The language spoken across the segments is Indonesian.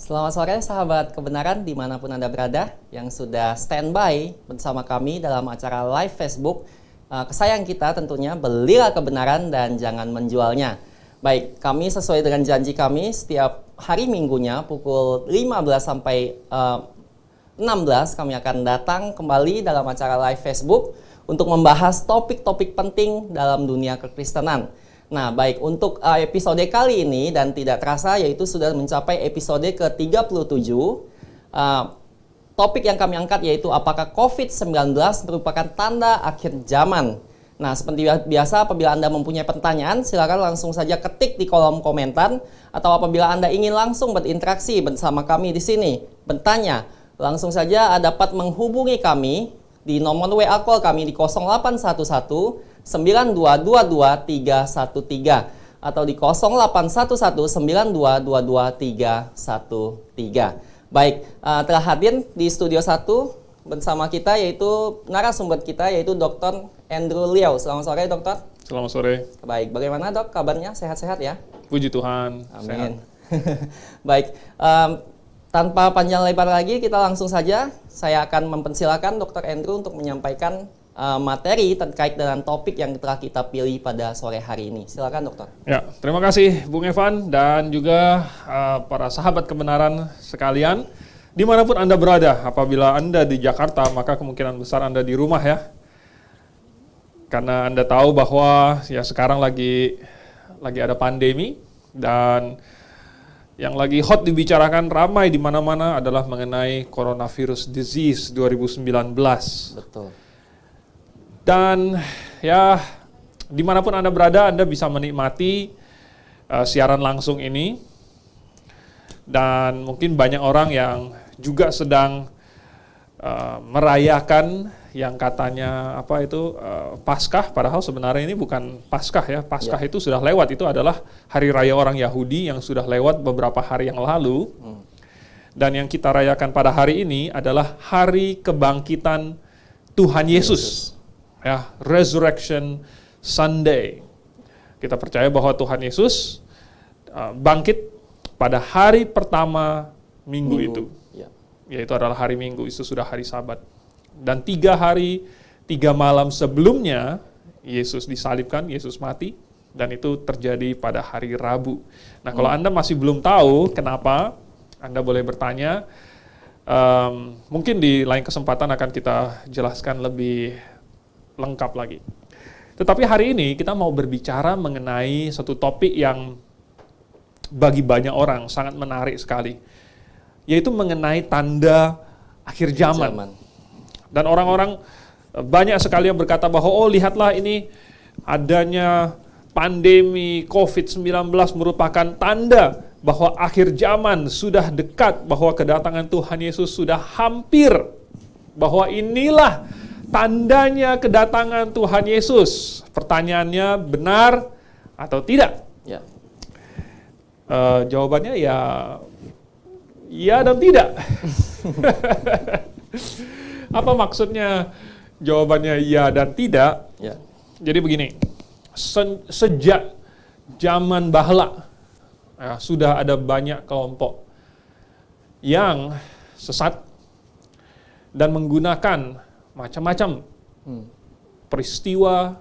Selamat sore sahabat kebenaran dimanapun Anda berada yang sudah standby bersama kami dalam acara live Facebook kesayangan kita tentunya belilah kebenaran dan jangan menjualnya. Baik, kami sesuai dengan janji kami setiap hari minggunya pukul 15 sampai 16 kami akan datang kembali dalam acara live Facebook untuk membahas topik-topik penting dalam dunia kekristenan. Nah, baik untuk episode kali ini dan tidak terasa yaitu sudah mencapai episode ke-37. Topik yang kami angkat yaitu apakah COVID-19 merupakan tanda akhir zaman. Nah, seperti biasa apabila Anda mempunyai pertanyaan, silakan langsung saja ketik di kolom komentar atau apabila Anda ingin langsung berinteraksi bersama kami di sini, bertanya, langsung saja dapat menghubungi kami di nomor WA call kami di 0811 9222 313 atau di 0811 9222 313. Baik, telah hadir di studio 1 bersama kita yaitu narasumber kita yaitu Dr. Andrew Liao. Selamat sore, Dokter. Selamat sore. Baik, bagaimana Dok kabarnya? Sehat-sehat ya? Puji Tuhan. Amin. Baik, tanpa panjang lebar lagi kita langsung saja. Saya akan mempersilakan Dr. Andrew untuk menyampaikan materi terkait dengan topik yang telah kita pilih pada sore hari ini. Silakan Dokter. Ya, terima kasih Bung Evan dan juga para sahabat kebenaran sekalian. Dimanapun Anda berada, apabila Anda di Jakarta, maka kemungkinan besar Anda di rumah ya. Karena Anda tahu bahwa ya sekarang lagi ada pandemi dan yang lagi hot dibicarakan ramai di mana-mana adalah mengenai coronavirus disease 2019. Betul. Dan ya dimanapun Anda berada, Anda bisa menikmati siaran langsung ini. Dan mungkin banyak orang yang juga sedang merayakan yang katanya Paskah, padahal sebenarnya ini bukan Paskah ya. Paskah itu sudah lewat, itu adalah hari raya orang Yahudi yang sudah lewat beberapa hari yang lalu. Dan yang kita rayakan pada hari ini adalah hari kebangkitan Tuhan Yesus. Ya, Resurrection Sunday. Kita percaya bahwa Tuhan Yesus bangkit pada hari pertama minggu itu. Ya. Yaitu adalah hari Minggu, itu sudah hari Sabat. Dan 3 hari, 3 malam sebelumnya, Yesus disalibkan, Yesus mati, dan itu terjadi pada hari Rabu. Nah, kalau Anda masih belum tahu kenapa, Anda boleh bertanya. Mungkin di lain kesempatan akan kita jelaskan lebih lengkap lagi. Tetapi hari ini kita mau berbicara mengenai satu topik yang bagi banyak orang sangat menarik sekali, yaitu mengenai tanda akhir zaman. Dan orang-orang banyak sekali yang berkata bahwa lihatlah ini adanya pandemi COVID-19 merupakan tanda bahwa akhir zaman sudah dekat, bahwa kedatangan Tuhan Yesus sudah hampir, bahwa inilah tandanya kedatangan Tuhan Yesus. Pertanyaannya benar atau tidak? Ya. Jawabannya ya dan tidak. Apa maksudnya jawabannya ya dan tidak? Ya. Jadi begini, sejak zaman bahla sudah ada banyak kelompok yang sesat dan menggunakan macam-macam peristiwa,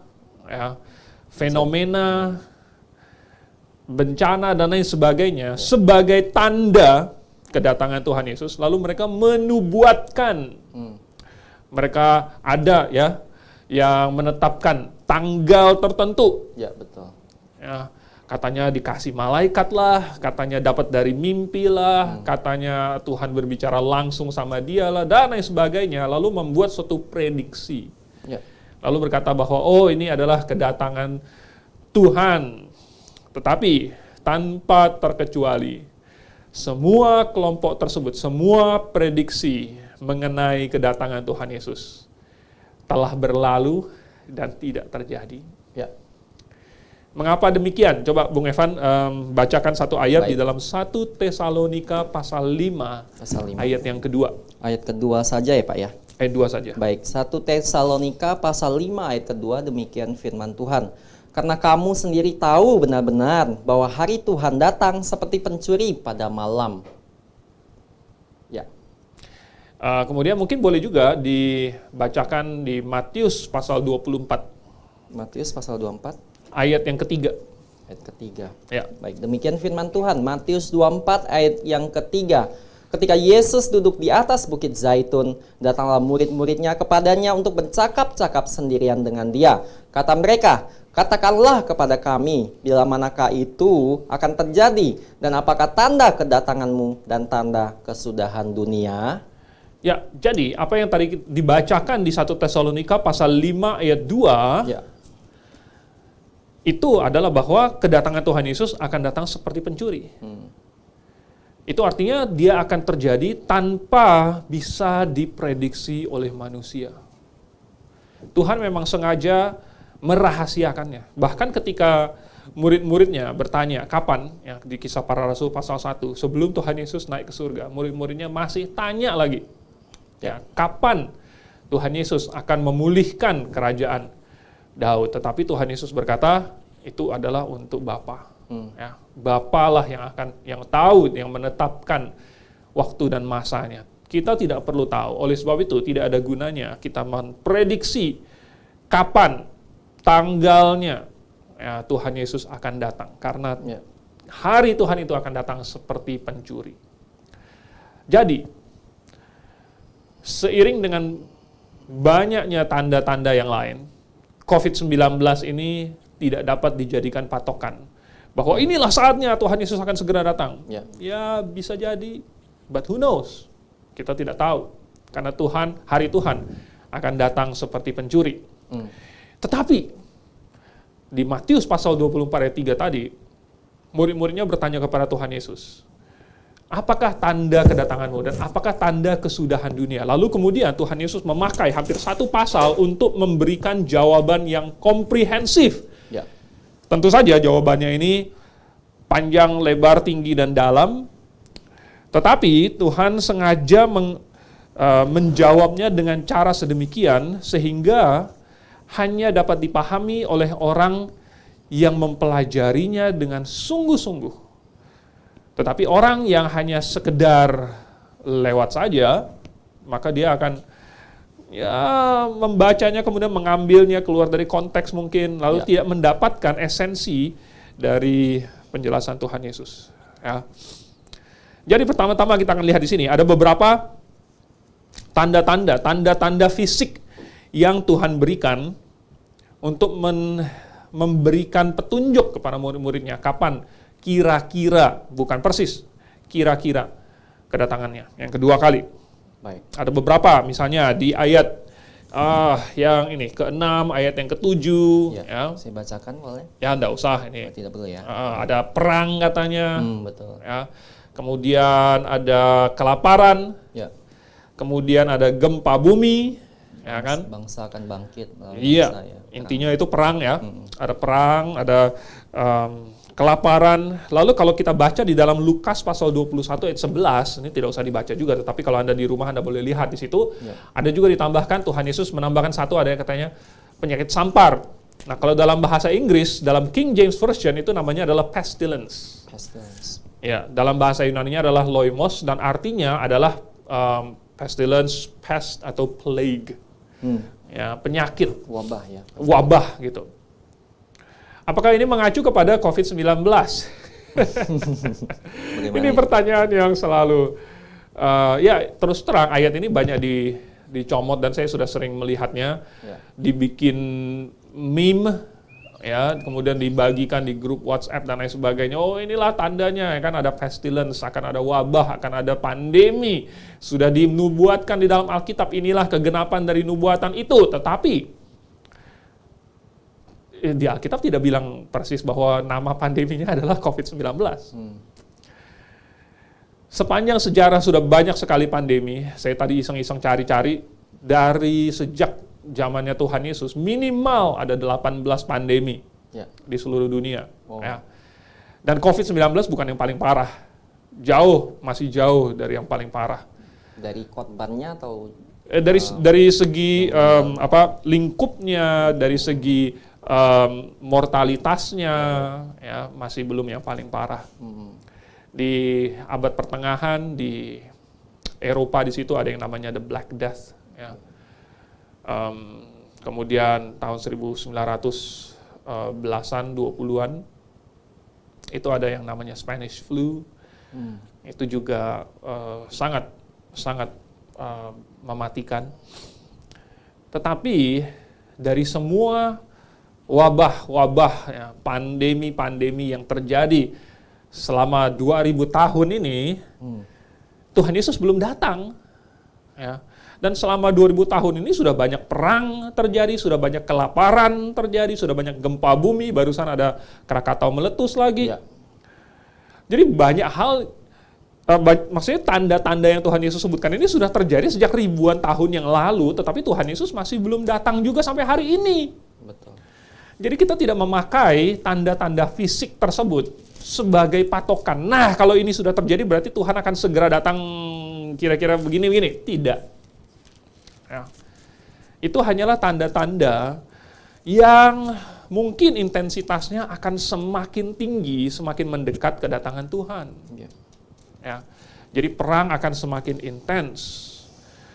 fenomena, bencana dan lain sebagainya sebagai tanda kedatangan Tuhan Yesus. Lalu mereka menubuatkan. Mereka ada ya yang menetapkan tanggal tertentu. Ya, betul. Ya, katanya dikasih malaikat lah, katanya dapat dari mimpi lah, katanya Tuhan berbicara langsung sama dia lah, dan lain sebagainya. Lalu membuat suatu prediksi. Ya. Lalu berkata bahwa ini adalah kedatangan Tuhan. Tetapi tanpa terkecuali, semua kelompok tersebut, semua prediksi mengenai kedatangan Tuhan Yesus telah berlalu dan tidak terjadi. Ya. Mengapa demikian? Coba Bung Evan bacakan satu ayat. Baik. Di dalam 1 Tesalonika pasal 5, ayat yang kedua. Ayat kedua saja ya Pak ya? Ayat 2 saja. Baik, 1 Tesalonika pasal 5 ayat kedua demikian firman Tuhan. Karena kamu sendiri tahu benar-benar bahwa hari Tuhan datang seperti pencuri pada malam. Kemudian mungkin boleh juga dibacakan di Matius pasal 24, Matius pasal 24 ayat yang ketiga. ayat ketiga. Ya. Baik, demikian firman Tuhan. Matius 24 ayat yang ketiga. Ketika Yesus duduk di atas bukit Zaitun, datanglah murid-muridnya kepadanya untuk bercakap-cakap sendirian dengan dia. Kata mereka, katakanlah kepada kami, bila manakah itu akan terjadi, dan apakah tanda kedatanganmu dan tanda kesudahan dunia? Ya, jadi apa yang tadi dibacakan di 1 Tesalonika pasal 5 ayat 2, Ya. itu adalah bahwa kedatangan Tuhan Yesus akan datang seperti pencuri. Itu artinya dia akan terjadi tanpa bisa diprediksi oleh manusia. Tuhan memang sengaja merahasiakannya. Bahkan ketika murid-muridnya bertanya, kapan? Ya, di Kisah Para Rasul pasal 1, sebelum Tuhan Yesus naik ke surga, murid-muridnya masih tanya lagi. Ya, kapan Tuhan Yesus akan memulihkan kerajaan Daud? Tetapi Tuhan Yesus berkata, itu adalah untuk Bapa. Ya, Bapalah yang tahu, yang menetapkan waktu dan masanya. Kita tidak perlu tahu. Oleh sebab itu tidak ada gunanya kita memprediksi kapan tanggalnya ya, Tuhan Yesus akan datang, karena hari Tuhan itu akan datang seperti pencuri. Jadi seiring dengan banyaknya tanda-tanda yang lain, COVID-19 ini tidak dapat dijadikan patokan bahwa inilah saatnya Tuhan Yesus akan segera datang. Ya, bisa jadi, but who knows? Kita tidak tahu, karena hari Tuhan akan datang seperti pencuri. Tetapi di Matius pasal 24 ayat 3 tadi, murid-muridnya bertanya kepada Tuhan Yesus, apakah tanda kedatanganmu dan apakah tanda kesudahan dunia? Lalu kemudian Tuhan Yesus memakai hampir satu pasal untuk memberikan jawaban yang komprehensif. Tentu saja jawabannya ini panjang, lebar, tinggi, dan dalam. Tetapi Tuhan sengaja menjawabnya dengan cara sedemikian sehingga hanya dapat dipahami oleh orang yang mempelajarinya dengan sungguh-sungguh. Tetapi orang yang hanya sekedar lewat saja, maka dia akan membacanya kemudian mengambilnya keluar dari konteks mungkin, lalu tidak mendapatkan esensi dari penjelasan Tuhan Yesus. Ya. Jadi pertama-tama kita akan lihat di sini ada beberapa tanda-tanda fisik yang Tuhan berikan untuk memberikan petunjuk kepada murid-muridnya kapan kira-kira, bukan persis, kira-kira kedatangannya yang kedua kali. Baik. Ada beberapa, misalnya di ayat yang ini ke-6, ayat yang ke-7. Ya. Saya bacakan boleh? Ya, enggak usah ini. Tidak perlu ya. Ada perang katanya. Betul. Ya. Kemudian ada kelaparan. Ya. Kemudian ada gempa bumi. Ya kan? Bangsa akan bangkit. Iya. Bangsa, ya. Intinya itu perang ya. Ada perang, ada kelaparan. Lalu kalau kita baca di dalam Lukas pasal 21 ayat 11, ini tidak usah dibaca juga, tetapi kalau Anda di rumah Anda boleh lihat di situ. Ada juga ditambahkan, Tuhan Yesus menambahkan satu, ada yang katanya penyakit sampar. Nah, kalau dalam bahasa Inggris, dalam King James Version itu namanya adalah pestilence. Ya, dalam bahasa Yunani-nya adalah loimos, dan artinya adalah pestilence, pest atau plague. Ya, penyakit. Wabah ya. Wabah gitu. Apakah ini mengacu kepada COVID-19? Ini pertanyaan yang selalu, ya terus terang ayat ini banyak dicomot dan saya sudah sering melihatnya, dibikin meme, ya, kemudian dibagikan di grup WhatsApp dan lain sebagainya. Oh, inilah tandanya, ya kan, ada pestilence, akan ada wabah, akan ada pandemi. Sudah dinubuatkan di dalam Alkitab, inilah kegenapan dari nubuatan itu. Tetapi di Alkitab tidak bilang persis bahwa nama pandeminya adalah COVID-19. Sepanjang sejarah sudah banyak sekali pandemi. Saya tadi iseng-iseng cari-cari, dari sejak zamannya Tuhan Yesus, minimal ada 18 pandemi di seluruh dunia. Ya. Dan COVID-19 bukan yang paling parah. Masih jauh dari yang paling parah. Dari korbannya atau? Dari segi lingkupnya, dari segi mortalitasnya, ya, masih belum yang paling parah. Di abad pertengahan, di Eropa di situ ada yang namanya The Black Death. Ya. Kemudian tahun 1900 belasan 20-an itu ada yang namanya Spanish Flu. Itu juga sangat mematikan. Tetapi dari semua wabah-wabah, ya, pandemi-pandemi yang terjadi selama 2000 tahun ini, Tuhan Yesus belum datang. Ya. Dan selama 2000 tahun ini sudah banyak perang terjadi, sudah banyak kelaparan terjadi, sudah banyak gempa bumi, barusan ada Krakatau meletus lagi. Ya. Jadi banyak hal, maksudnya tanda-tanda yang Tuhan Yesus sebutkan ini sudah terjadi sejak ribuan tahun yang lalu, tetapi Tuhan Yesus masih belum datang juga sampai hari ini. Betul. Jadi kita tidak memakai tanda-tanda fisik tersebut sebagai patokan. Nah, kalau ini sudah terjadi berarti Tuhan akan segera datang kira-kira begini-begini. Tidak. Ya. Itu hanyalah tanda-tanda yang mungkin intensitasnya akan semakin tinggi, semakin mendekat kedatangan Tuhan. Ya. Jadi perang akan semakin intens.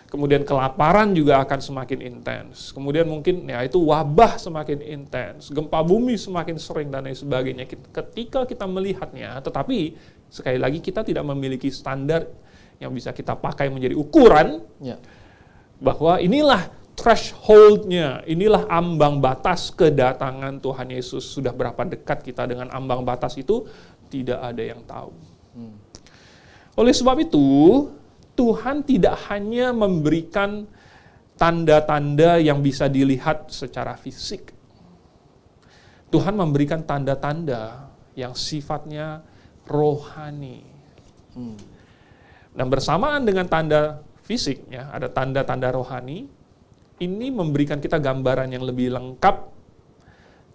Kemudian kelaparan juga akan semakin intens. Kemudian mungkin ya itu wabah semakin intens, gempa bumi semakin sering dan lain sebagainya. Ketika kita melihatnya, tetapi sekali lagi kita tidak memiliki standar yang bisa kita pakai menjadi ukuran. Ya. Bahwa inilah threshold-nya, inilah ambang batas kedatangan Tuhan Yesus. Sudah berapa dekat kita dengan ambang batas itu, tidak ada yang tahu. Oleh sebab itu, Tuhan tidak hanya memberikan tanda-tanda yang bisa dilihat secara fisik. Tuhan memberikan tanda-tanda yang sifatnya rohani. Dan bersamaan dengan tanda fisik, ya, ada tanda-tanda rohani, ini memberikan kita gambaran yang lebih lengkap,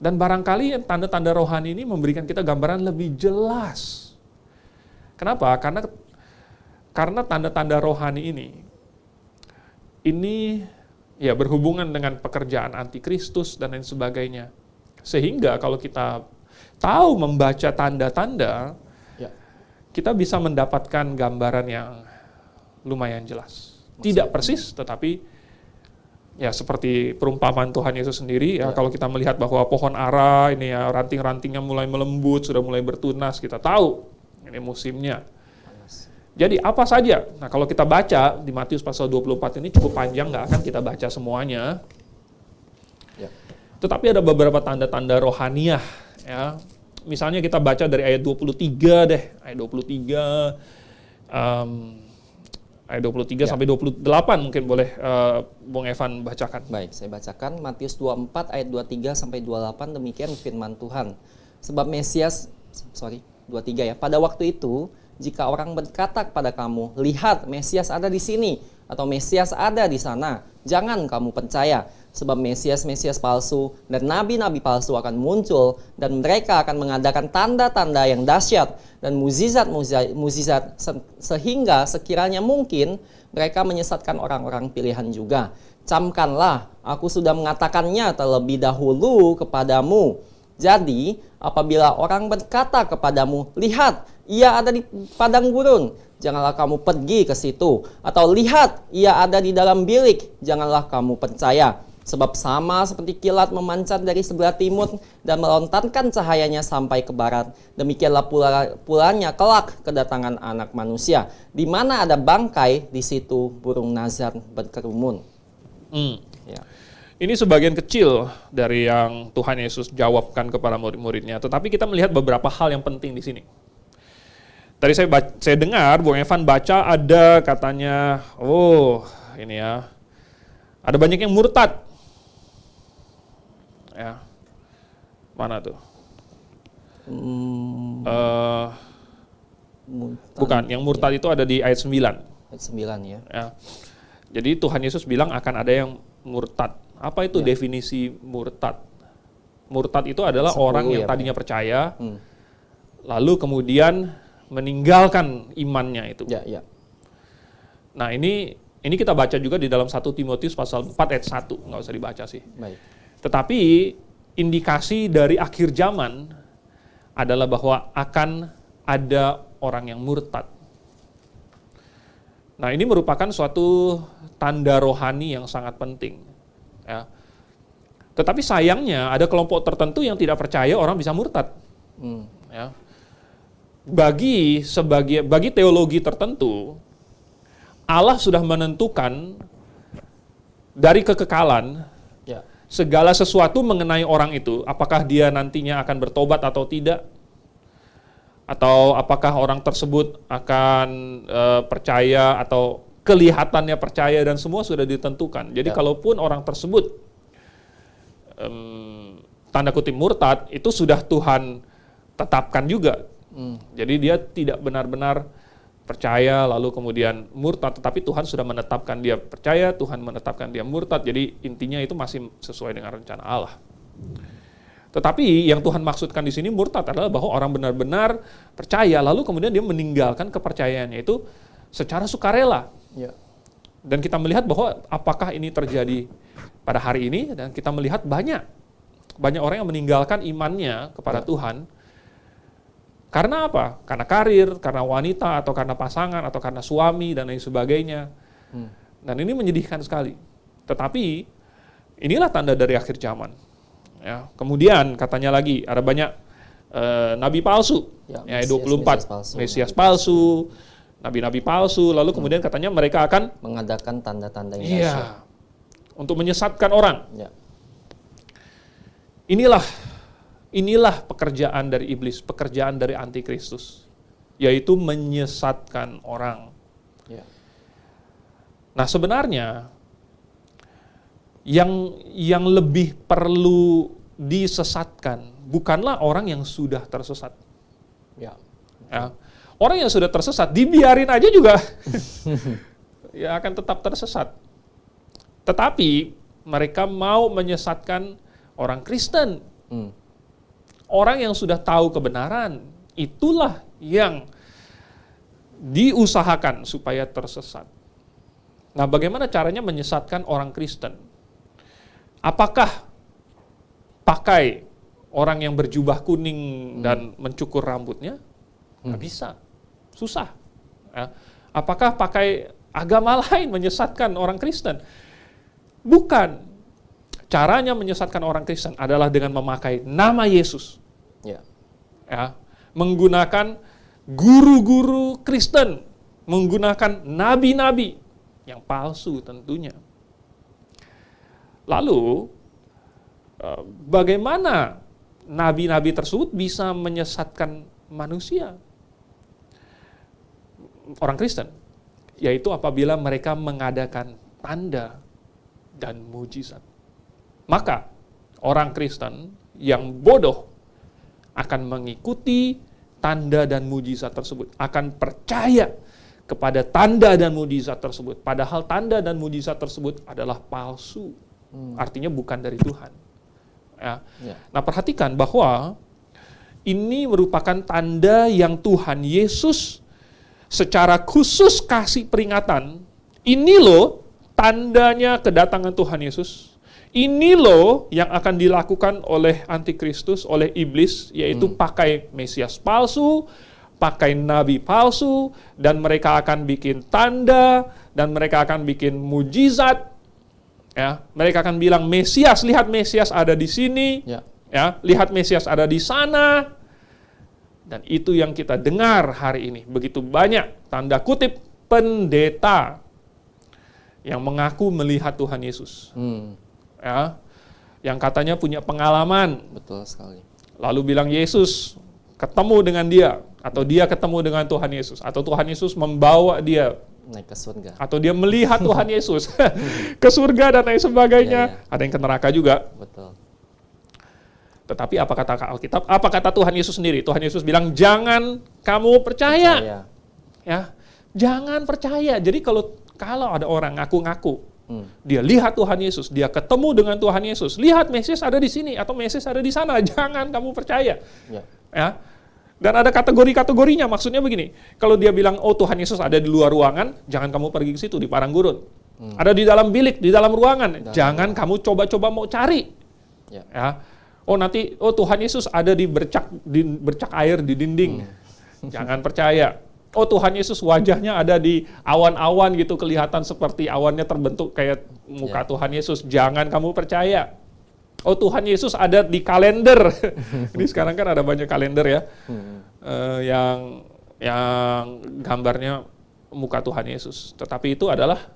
dan barangkali tanda-tanda rohani ini memberikan kita gambaran lebih jelas. Kenapa? Karena tanda-tanda rohani ini ya berhubungan dengan pekerjaan antikristus dan lain sebagainya. Sehingga kalau kita tahu membaca tanda-tanda, ya, kita bisa mendapatkan gambaran yang lumayan jelas. Tidak persis, tetapi ya seperti perumpamaan Tuhan Yesus sendiri, ya, kalau kita melihat bahwa pohon ara ini ya ranting-rantingnya mulai melembut, sudah mulai bertunas, kita tahu ini musimnya. Jadi apa saja? Nah, kalau kita baca di Matius pasal 24 ini cukup panjang, nggak akan kita baca semuanya. Ya. Tetapi ada beberapa tanda-tanda rohaniah, ya. Misalnya kita baca dari ayat 23 deh, ayat 23 ayat 23 sampai 28 mungkin boleh Bung Evan bacakan. Baik, saya bacakan Matius 24 ayat 23 sampai 28, demikian firman Tuhan. Sebab Mesias, 23 ya, pada waktu itu jika orang berkata kepada kamu, lihat Mesias ada di sini atau Mesias ada di sana, jangan kamu percaya. Sebab Mesias-Mesias palsu dan nabi-nabi palsu akan muncul dan mereka akan mengadakan tanda-tanda yang dahsyat dan mukjizat sehingga sekiranya mungkin mereka menyesatkan orang-orang pilihan juga. Camkanlah, aku sudah mengatakannya terlebih dahulu kepadamu. Jadi, apabila orang berkata kepadamu, lihat, ia ada di padang gurun, janganlah kamu pergi ke situ. Atau lihat, ia ada di dalam bilik, janganlah kamu percaya. Sebab sama seperti kilat memancar dari sebelah timur dan melontarkan cahayanya sampai ke barat, demikianlah pulanya kelak kedatangan Anak Manusia. Di mana ada bangkai, di situ burung nazar berkerumun. Ya. Ini sebagian kecil dari yang Tuhan Yesus jawabkan kepada murid-muridnya. Tetapi kita melihat beberapa hal yang penting di sini. Tadi saya dengar Bung Evan baca ada katanya, ini ya, ada banyak yang murtad. Ya, mana tuh? Bukan, yang murtad itu ada di ayat 9. Ayat 9 ya. Jadi Tuhan Yesus bilang akan ada yang murtad. Apa itu definisi murtad? Murtad itu adalah orang yang tadinya percaya, lalu kemudian meninggalkan imannya itu. Ya. Nah ini kita baca juga di dalam 1 Timotius pasal 4 ayat 1, nggak usah dibaca sih. Baik. Tetapi indikasi dari akhir zaman adalah bahwa akan ada orang yang murtad. Nah, ini merupakan suatu tanda rohani yang sangat penting. Ya. Tetapi sayangnya ada kelompok tertentu yang tidak percaya orang bisa murtad. Ya. Bagi teologi tertentu, Allah sudah menentukan dari kekekalan Ya. segala sesuatu mengenai orang itu, apakah dia nantinya akan bertobat atau tidak, atau apakah orang tersebut akan percaya atau kelihatannya percaya, dan semua sudah ditentukan. Jadi kalaupun orang tersebut tanda kutip murtad, itu sudah Tuhan tetapkan juga. Jadi dia tidak benar-benar percaya lalu kemudian murtad, tetapi Tuhan sudah menetapkan dia percaya, Tuhan menetapkan dia murtad. Jadi intinya itu masih sesuai dengan rencana Allah. Tetapi yang Tuhan maksudkan di sini murtad adalah bahwa orang benar-benar percaya lalu kemudian dia meninggalkan kepercayaannya itu secara sukarela. Ya. Dan kita melihat bahwa apakah ini terjadi pada hari ini, dan kita melihat banyak orang yang meninggalkan imannya kepada Tuhan. Karena apa? Karena karir, karena wanita, atau karena pasangan, atau karena suami, dan lain sebagainya. Dan ini menyedihkan sekali. Tetapi inilah tanda dari akhir zaman. Ya. Kemudian katanya lagi ada banyak nabi palsu, ya, 24 Mesias palsu, nabi-nabi palsu. Lalu kemudian katanya mereka akan mengadakan tanda-tanda yang dahsyat untuk menyesatkan orang. Ya. Inilah pekerjaan dari iblis, pekerjaan dari antikristus, yaitu menyesatkan orang. Ya. Nah, sebenarnya yang lebih perlu disesatkan bukanlah orang yang sudah tersesat. Ya. Ya. Orang yang sudah tersesat dibiarin aja juga ya akan tetap tersesat. Tetapi mereka mau menyesatkan orang Kristen. Orang yang sudah tahu kebenaran, itulah yang diusahakan supaya tersesat. Nah, bagaimana caranya menyesatkan orang Kristen? Apakah pakai orang yang berjubah kuning dan mencukur rambutnya? Nggak bisa, susah. Ya. Apakah pakai agama lain menyesatkan orang Kristen? Bukan. Caranya menyesatkan orang Kristen adalah dengan memakai nama Yesus. Ya. Ya. Menggunakan guru-guru Kristen, menggunakan nabi-nabi yang palsu tentunya. Lalu, bagaimana nabi-nabi tersebut bisa menyesatkan manusia, orang Kristen? Yaitu apabila mereka mengadakan tanda dan mujizat. Maka, orang Kristen yang bodoh akan mengikuti tanda dan mujizat tersebut, akan percaya kepada tanda dan mujizat tersebut, padahal tanda dan mujizat tersebut adalah palsu. Artinya bukan dari Tuhan. Ya. Nah, perhatikan bahwa ini merupakan tanda yang Tuhan Yesus secara khusus kasih peringatan. Ini loh tandanya kedatangan Tuhan Yesus. Ini loh yang akan dilakukan oleh antikristus, oleh iblis, yaitu pakai Mesias palsu, pakai nabi palsu, dan mereka akan bikin tanda, dan mereka akan bikin mujizat. Ya, mereka akan bilang Mesias, lihat Mesias ada di sini, ya, lihat Mesias ada di sana, dan itu yang kita dengar hari ini. Begitu banyak tanda kutip pendeta yang mengaku melihat Tuhan Yesus, ya, yang katanya punya pengalaman. Betul sekali. Lalu bilang Yesus ketemu dengan dia, atau dia ketemu dengan Tuhan Yesus, atau Tuhan Yesus membawa dia naik ke surga, atau dia melihat Tuhan Yesus ke surga dan lain sebagainya. Ada yang ke neraka juga. Betul. Tetapi apa kata Alkitab? Apa kata Tuhan Yesus sendiri? Tuhan Yesus bilang, jangan kamu percaya. Ya, jangan percaya. Jadi kalau ada orang ngaku-ngaku, dia lihat Tuhan Yesus, dia ketemu dengan Tuhan Yesus, lihat Mesias ada di sini atau Mesias ada di sana, jangan kamu percaya. Ya. Dan ada kategori-kategorinya, maksudnya begini, kalau dia bilang, oh Tuhan Yesus ada di luar ruangan, jangan kamu pergi ke situ, di padang gurun. Ada di dalam bilik, di dalam ruangan, jangan kamu coba-coba mau cari. Ya. Oh Tuhan Yesus ada di bercak air di dinding, jangan percaya. Oh, Tuhan Yesus wajahnya ada di awan-awan gitu, kelihatan seperti awannya terbentuk kayak muka Tuhan Yesus. Jangan kamu percaya. Oh, Tuhan Yesus ada di kalender. Ini sekarang kan ada banyak kalender ya, yang gambarnya muka Tuhan Yesus. Tetapi itu adalah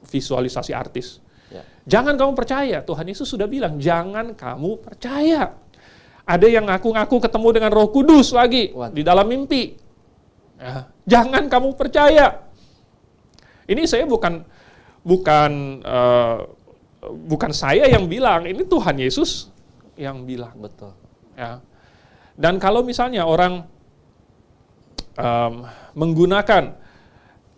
visualisasi artis. Ya. Jangan kamu percaya. Tuhan Yesus sudah bilang, jangan kamu percaya. Ada yang ngaku-ngaku ketemu dengan Roh Kudus lagi di dalam mimpi. Ya, jangan kamu percaya. Ini saya bukan saya yang bilang, ini Tuhan Yesus yang bilang. Betul. Ya. Dan kalau misalnya orang menggunakan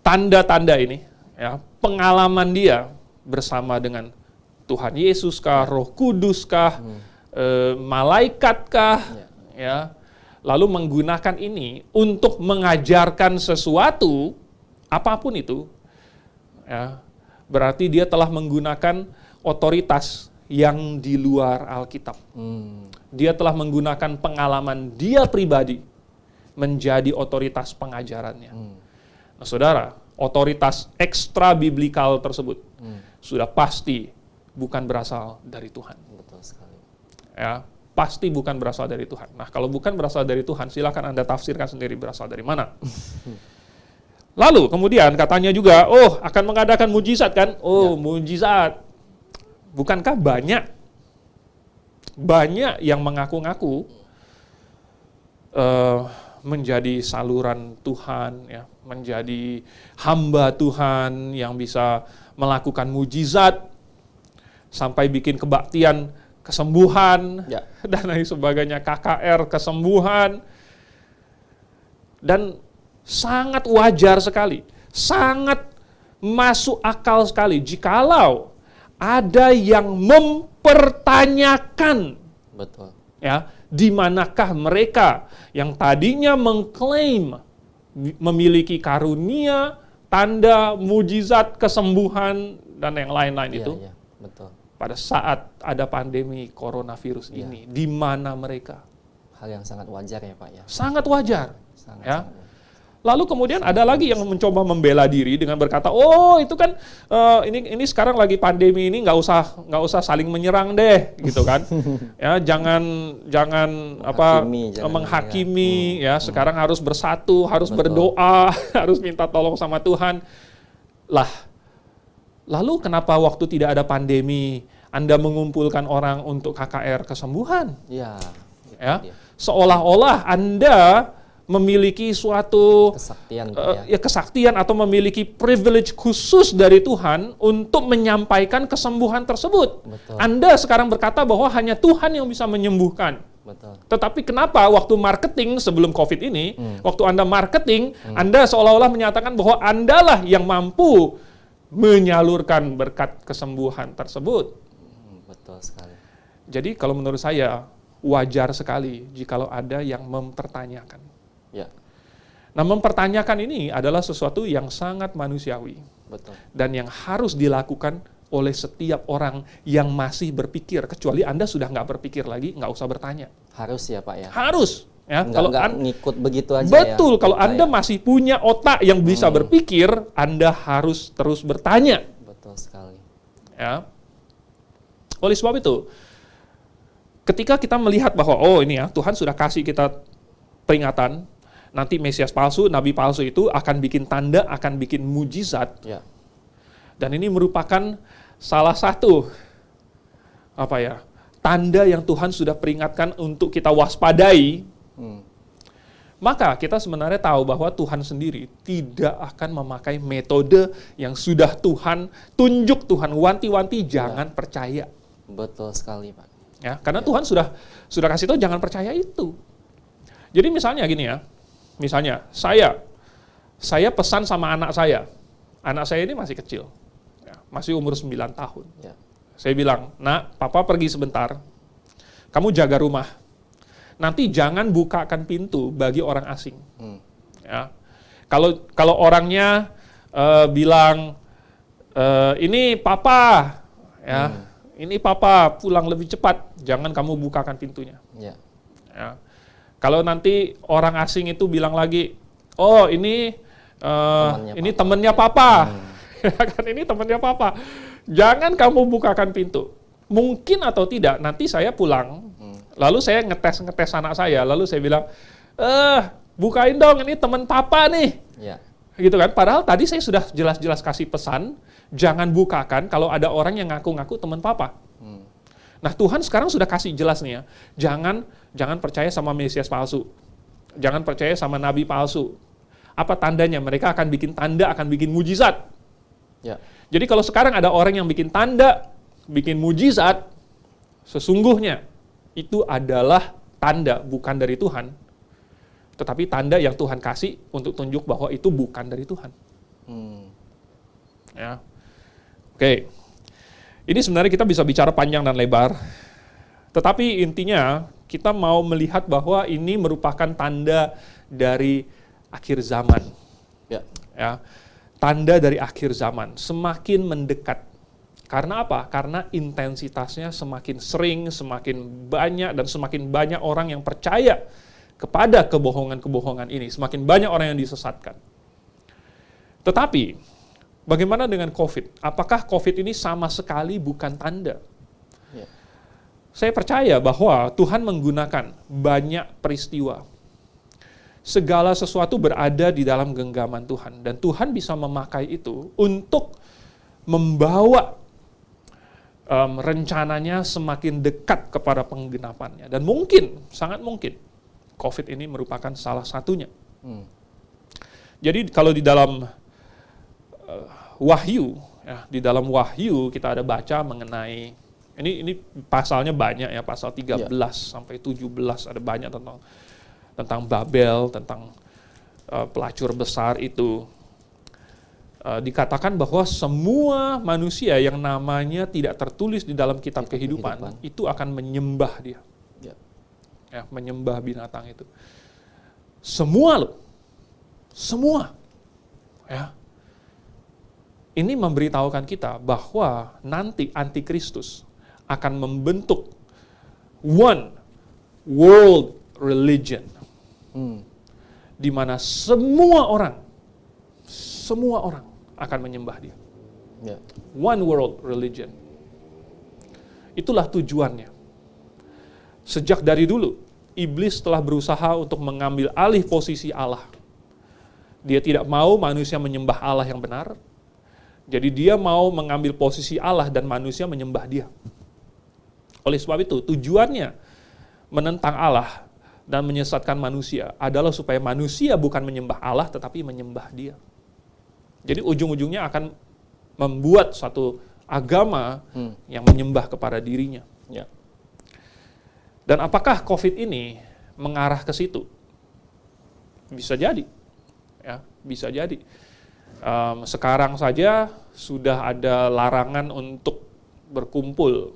tanda-tanda ini, ya, pengalaman dia bersama dengan Tuhan Yesus kah, Roh Kudus kah, malaikat kah, ya, lalu menggunakan ini untuk mengajarkan sesuatu, apapun itu, ya, berarti dia telah menggunakan otoritas yang di luar Alkitab. Dia telah menggunakan pengalaman dia pribadi menjadi otoritas pengajarannya. Nah, saudara, otoritas ekstra biblikal tersebut sudah pasti bukan berasal dari Tuhan. Betul sekali. Ya, pasti bukan berasal dari Tuhan. Nah, kalau bukan berasal dari Tuhan, silakan Anda tafsirkan sendiri berasal dari mana. Lalu kemudian katanya juga, oh, akan mengadakan mujizat kan? Oh, mujizat. Bukankah banyak yang mengaku-ngaku menjadi saluran Tuhan, ya, menjadi hamba Tuhan yang bisa melakukan mujizat sampai bikin kebaktian kesembuhan, dan lain sebagainya, KKR kesembuhan, dan sangat wajar sekali, sangat masuk akal sekali jikalau ada yang mempertanyakan, betul, ya, di manakah mereka yang tadinya mengklaim memiliki karunia, tanda, mujizat, kesembuhan, dan yang lain-lain itu. Betul. Pada saat ada pandemi coronavirus ini, di mana mereka? Hal yang sangat wajar ya Pak ya. Sangat wajar. Sangat. Lalu kemudian ada lagi yang mencoba membela diri dengan berkata, oh itu kan ini sekarang lagi pandemi ini nggak usah saling menyerang deh, gitu kan? Ya, jangan menghakimi, ya. Sekarang harus bersatu, harus berdoa, harus minta tolong sama Tuhan. Lah, lalu kenapa waktu tidak ada pandemi Anda mengumpulkan orang untuk KKR kesembuhan? Iya. Ya, seolah-olah Anda memiliki suatu kesaktian atau memiliki privilege khusus dari Tuhan untuk menyampaikan kesembuhan tersebut. Betul. Anda sekarang berkata bahwa hanya Tuhan yang bisa menyembuhkan. Betul. Tetapi kenapa waktu marketing sebelum COVID ini, waktu Anda marketing, Anda seolah-olah menyatakan bahwa Andalah yang mampu menyalurkan berkat kesembuhan tersebut. Betul sekali. Jadi kalau menurut saya wajar sekali jikalau ada yang mempertanyakan. Ya. Nah, mempertanyakan ini adalah sesuatu yang sangat manusiawi. Betul. Dan yang harus dilakukan oleh setiap orang yang masih berpikir. Kecuali Anda sudah nggak berpikir lagi, nggak usah bertanya. Harus ya Pak ya? Harus. Ya, nggak ngikut begitu aja. Betul, kalau Anda masih punya otak yang bisa berpikir, Anda harus terus bertanya. Betul sekali. Ya. Oleh sebab itu, ketika kita melihat bahwa, oh ini ya, Tuhan sudah kasih kita peringatan, nanti Mesias palsu, Nabi palsu itu akan bikin tanda, akan bikin mujizat. Ya. Dan ini merupakan salah satu tanda yang Tuhan sudah peringatkan untuk kita waspadai. Maka kita sebenarnya tahu bahwa Tuhan sendiri tidak akan memakai metode yang sudah Tuhan tunjuk, Tuhan wanti-wanti, jangan percaya. Betul sekali Pak. Ya, karena Tuhan sudah kasih tahu jangan percaya itu. Jadi misalnya gini ya. Misalnya, saya pesan sama anak saya. Anak saya ini masih kecil. Ya, masih umur 9 tahun. Ya. Saya bilang, "Nak, Papa pergi sebentar. Kamu jaga rumah. Nanti jangan bukakan pintu bagi orang asing." Ya. Kalau orangnya bilang, "Ini Papa, ya. Ini Papa pulang lebih cepat." Jangan kamu bukakan pintunya. Ya. Ya. Kalau nanti orang asing itu bilang lagi, oh ini temennya papa, ya kan, ini temennya papa. Jangan kamu bukakan pintu. Mungkin atau tidak, nanti saya pulang, lalu saya ngetes anak saya, lalu saya bilang, bukain dong, ini teman papa nih. Ya. Gitu kan, padahal tadi saya sudah jelas-jelas kasih pesan, jangan bukakan kalau ada orang yang ngaku-ngaku teman papa. Nah, Tuhan sekarang sudah kasih jelas nih ya, jangan percaya sama Mesias palsu, jangan percaya sama nabi palsu. Apa tandanya? Mereka akan bikin tanda, akan bikin mujizat. Ya. Jadi kalau sekarang ada orang yang bikin tanda, bikin mujizat, sesungguhnya itu adalah tanda bukan dari Tuhan, tetapi tanda yang Tuhan kasih untuk tunjuk bahwa itu bukan dari Tuhan. Ya. Oke. Ini sebenarnya kita bisa bicara panjang dan lebar, tetapi intinya kita mau melihat bahwa ini merupakan tanda dari akhir zaman. Ya. Tanda dari akhir zaman, semakin mendekat. Karena apa? Karena intensitasnya semakin sering, semakin banyak, dan semakin banyak orang yang percaya kepada kebohongan-kebohongan ini. Semakin banyak orang yang disesatkan. Tetapi, bagaimana dengan COVID? Apakah COVID ini sama sekali bukan tanda? Ya. Saya percaya bahwa Tuhan menggunakan banyak peristiwa. Segala sesuatu berada di dalam genggaman Tuhan. Dan Tuhan bisa memakai itu untuk membawa rencananya semakin dekat kepada penggenapannya. Dan mungkin, sangat mungkin, COVID ini merupakan salah satunya. Jadi kalau di dalam Wahyu, ya, di dalam Wahyu kita ada baca mengenai, ini pasalnya banyak ya, pasal 13 sampai 17 ada banyak tentang Babel, tentang pelacur besar itu. Dikatakan bahwa semua manusia yang namanya tidak tertulis di dalam kitab kehidupan itu akan menyembah dia. Ya, menyembah binatang itu. Semua loh. Semua. Ya. Ini memberitahukan kita bahwa nanti antikristus akan membentuk one world religion. Di mana semua orang akan menyembah dia. One world religion. Itulah tujuannya. Sejak dari dulu, iblis telah berusaha untuk mengambil alih posisi Allah. Dia tidak mau manusia menyembah Allah yang benar. Jadi dia mau mengambil posisi Allah dan manusia menyembah dia. Oleh sebab itu, tujuannya menentang Allah dan menyesatkan manusia adalah supaya manusia bukan menyembah Allah tetapi menyembah dia. Jadi ujung-ujungnya akan membuat suatu agama yang menyembah kepada dirinya. Ya. Dan apakah COVID ini mengarah ke situ? Bisa jadi. Ya, bisa jadi. Sekarang saja sudah ada larangan untuk berkumpul.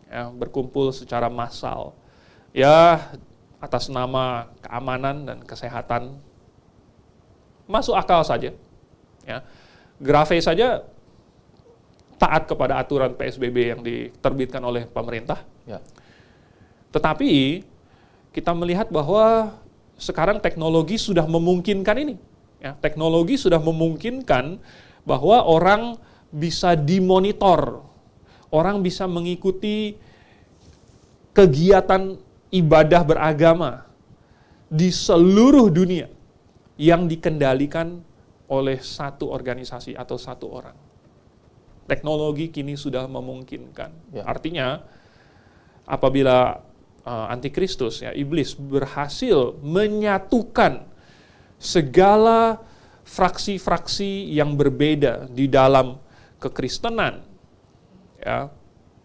Ya, berkumpul secara massal. Ya, atas nama keamanan dan kesehatan. Masuk akal saja. Ya. Grave saja taat kepada aturan PSBB yang diterbitkan oleh pemerintah. Ya. Tetapi kita melihat bahwa sekarang teknologi sudah memungkinkan ini. Ya, teknologi sudah memungkinkan bahwa orang bisa dimonitor. Orang bisa mengikuti kegiatan ibadah beragama di seluruh dunia yang dikendalikan oleh satu organisasi atau satu orang. Teknologi kini sudah memungkinkan. Ya. Artinya, apabila antikristus, ya, iblis berhasil menyatukan segala fraksi-fraksi yang berbeda di dalam kekristenan, ya,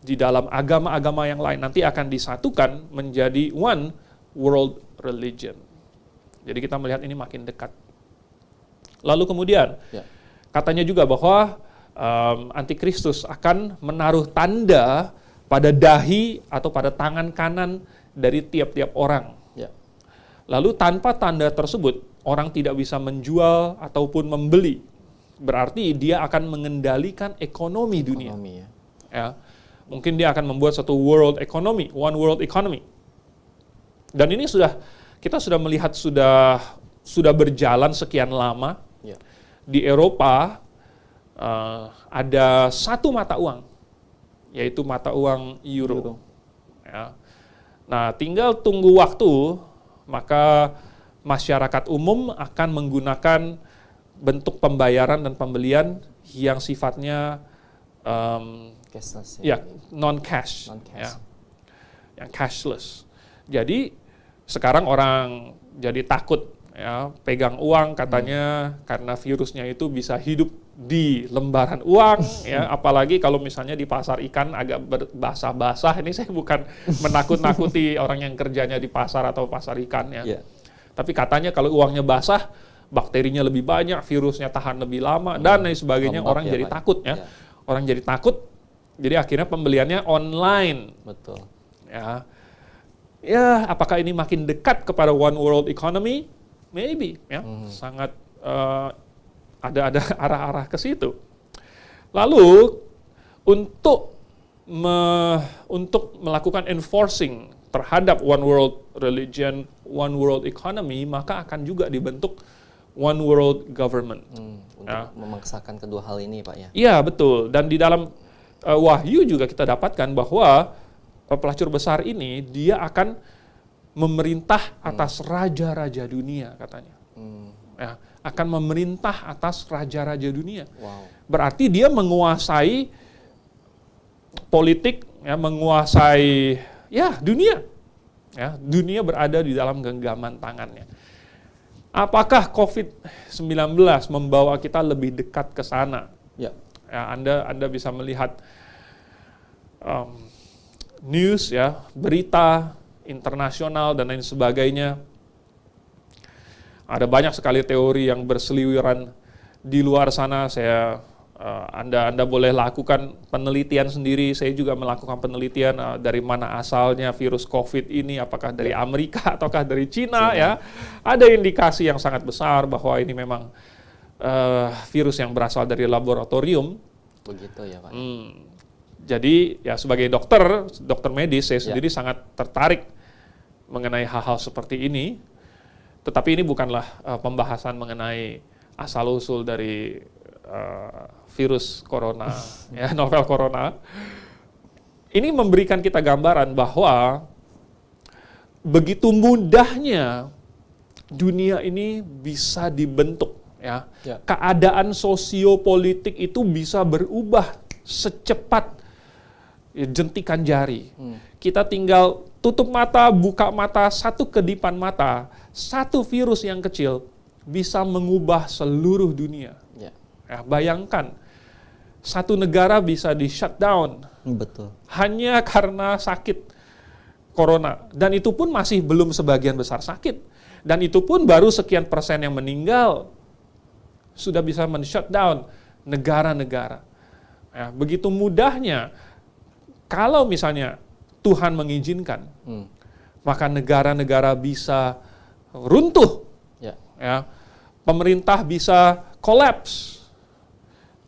di dalam agama-agama yang lain, nanti akan disatukan menjadi one world religion. Jadi kita melihat ini makin dekat. Lalu kemudian, katanya juga bahwa antikristus akan menaruh tanda pada dahi atau pada tangan kanan dari tiap-tiap orang. Ya. Lalu tanpa tanda tersebut, orang tidak bisa menjual ataupun membeli. Berarti dia akan mengendalikan ekonomi dunia. Ya. Mungkin dia akan membuat satu world economy, one world economy. Dan ini sudah kita sudah melihat sudah berjalan sekian lama. Ya. Di Eropa ada satu mata uang, yaitu mata uang euro. Ya. Nah, tinggal tunggu waktu, maka masyarakat umum akan menggunakan bentuk pembayaran dan pembelian yang sifatnya Cashless, non-cash, Non-cash. ya, yang cashless. Jadi sekarang orang jadi takut ya pegang uang katanya karena virusnya itu bisa hidup di lembaran uang ya, apalagi kalau misalnya di pasar ikan agak basah-basah. Ini saya bukan menakut-nakuti orang yang kerjanya di pasar atau pasar ikan ya. Yeah. Tapi katanya kalau uangnya basah, bakterinya lebih banyak, virusnya tahan lebih lama dan lain sebagainya. Lembab Orang ya, jadi Pak. takut ya. Ya. Orang jadi takut. Jadi akhirnya pembeliannya online. Betul. Ya, apakah ini makin dekat kepada one world economy? Maybe, ya, sangat ada arah-arah ke situ. Lalu untuk melakukan enforcing terhadap one world religion, one world economy, maka akan juga dibentuk one world government. Untuk memaksakan kedua hal ini, Pak ya. Iya, betul. Dan di dalam Wahyu juga kita dapatkan bahwa pelacur besar ini dia akan memerintah atas raja-raja dunia katanya. Ya, akan memerintah atas raja-raja dunia. Wow. Berarti dia menguasai politik, ya, menguasai dunia. Ya, dunia berada di dalam genggaman tangannya. Apakah COVID-19 membawa kita lebih dekat ke sana? Ya. Ya, Anda bisa melihat news ya, berita internasional dan lain sebagainya. Ada banyak sekali teori yang berseliweran di luar sana. Anda boleh lakukan penelitian sendiri. Saya juga melakukan penelitian dari mana asalnya virus COVID ini, apakah dari Amerika ataukah dari Cina. Ya. Ada indikasi yang sangat besar bahwa ini memang virus yang berasal dari laboratorium. Begitu ya, Pak. Jadi ya sebagai dokter medis, saya sendiri sangat tertarik mengenai hal-hal seperti ini. Tetapi ini bukanlah pembahasan mengenai asal-usul dari virus corona, ya, novel corona. Ini memberikan kita gambaran bahwa begitu mudahnya dunia ini bisa dibentuk. Ya. Keadaan sosiopolitik itu bisa berubah secepat jentikan jari. Kita tinggal tutup mata, buka mata, satu kedipan mata, satu virus yang kecil bisa mengubah seluruh dunia. Ya, bayangkan, satu negara bisa di shutdown. Betul. Hanya karena sakit corona. Dan itu pun masih belum sebagian besar sakit. Dan itu pun baru sekian persen yang meninggal. Sudah bisa men-shutdown negara-negara. Ya, begitu mudahnya, kalau misalnya Tuhan mengizinkan, maka negara-negara bisa runtuh. Ya, pemerintah bisa kolaps.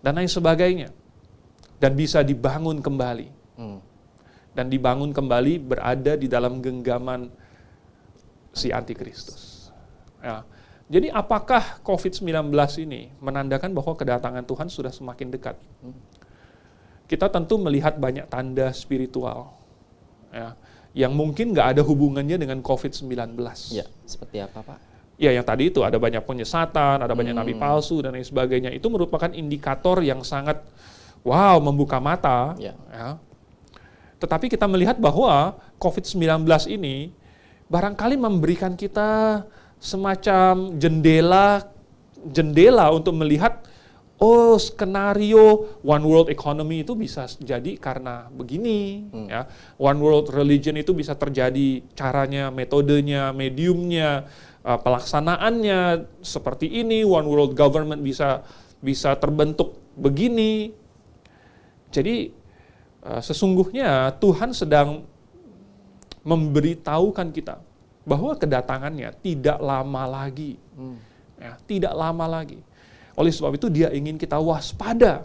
Dan lain sebagainya. Dan bisa dibangun kembali. Dan dibangun kembali berada di dalam genggaman si Antikristus. Ya. Jadi apakah COVID-19 ini menandakan bahwa kedatangan Tuhan sudah semakin dekat? Kita tentu melihat banyak tanda spiritual. Ya, yang mungkin nggak ada hubungannya dengan COVID-19. Ya, seperti apa, Pak? Ya, yang tadi itu ada banyak penyesatan, ada banyak nabi palsu dan lain sebagainya. Itu merupakan indikator yang sangat membuka mata. Ya. Tetapi kita melihat bahwa COVID-19 ini barangkali memberikan kita semacam jendela untuk melihat, skenario one world economy itu bisa jadi karena begini. Ya. One world religion itu bisa terjadi caranya, metodenya, mediumnya, pelaksanaannya seperti ini. One world government bisa terbentuk begini. Jadi sesungguhnya Tuhan sedang memberitahukan kita bahwa kedatangannya tidak lama lagi. Ya, tidak lama lagi. Oleh sebab itu dia ingin kita waspada.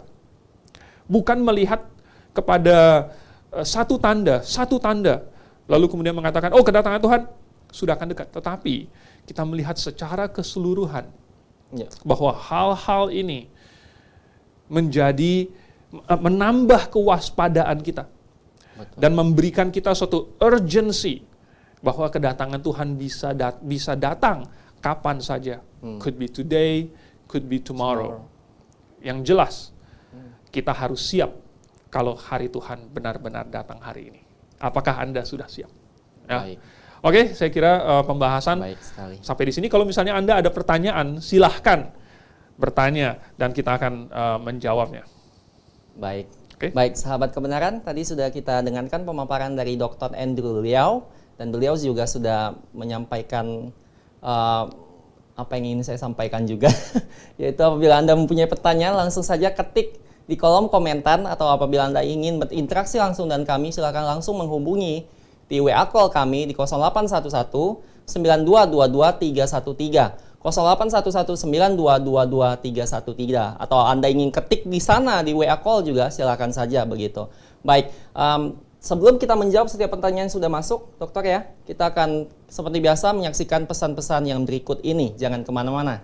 Bukan melihat kepada satu tanda, lalu kemudian mengatakan, kedatangan Tuhan sudah akan dekat. Tetapi kita melihat secara keseluruhan Ya. bahwa hal-hal ini menambah kewaspadaan kita. Betul. Dan memberikan kita suatu urgency bahwa kedatangan Tuhan bisa datang kapan saja. Could be today, could be tomorrow. Yang jelas, kita harus siap kalau hari Tuhan benar-benar datang hari ini. Apakah Anda sudah siap? Ya. Baik. Oke, saya kira pembahasan Baik sekali. sampai di sini. Kalau misalnya Anda ada pertanyaan, silahkan bertanya dan kita akan menjawabnya. Baik. Oke. Baik, sahabat kebenaran, tadi sudah kita dengarkan pemaparan dari Dr. Andrew Liao, dan beliau juga sudah menyampaikan apa yang ingin saya sampaikan juga, yaitu apabila Anda mempunyai pertanyaan, langsung saja ketik di kolom komentar, atau apabila Anda ingin berinteraksi langsung dengan kami, silakan langsung menghubungi di WA call kami di 0811 9222 313. 08119222 313, atau Anda ingin ketik di sana di WA call juga silakan saja begitu. Baik, sebelum kita menjawab setiap pertanyaan yang sudah masuk, dokter ya, kita akan seperti biasa menyaksikan pesan-pesan yang berikut ini. Jangan kemana-mana.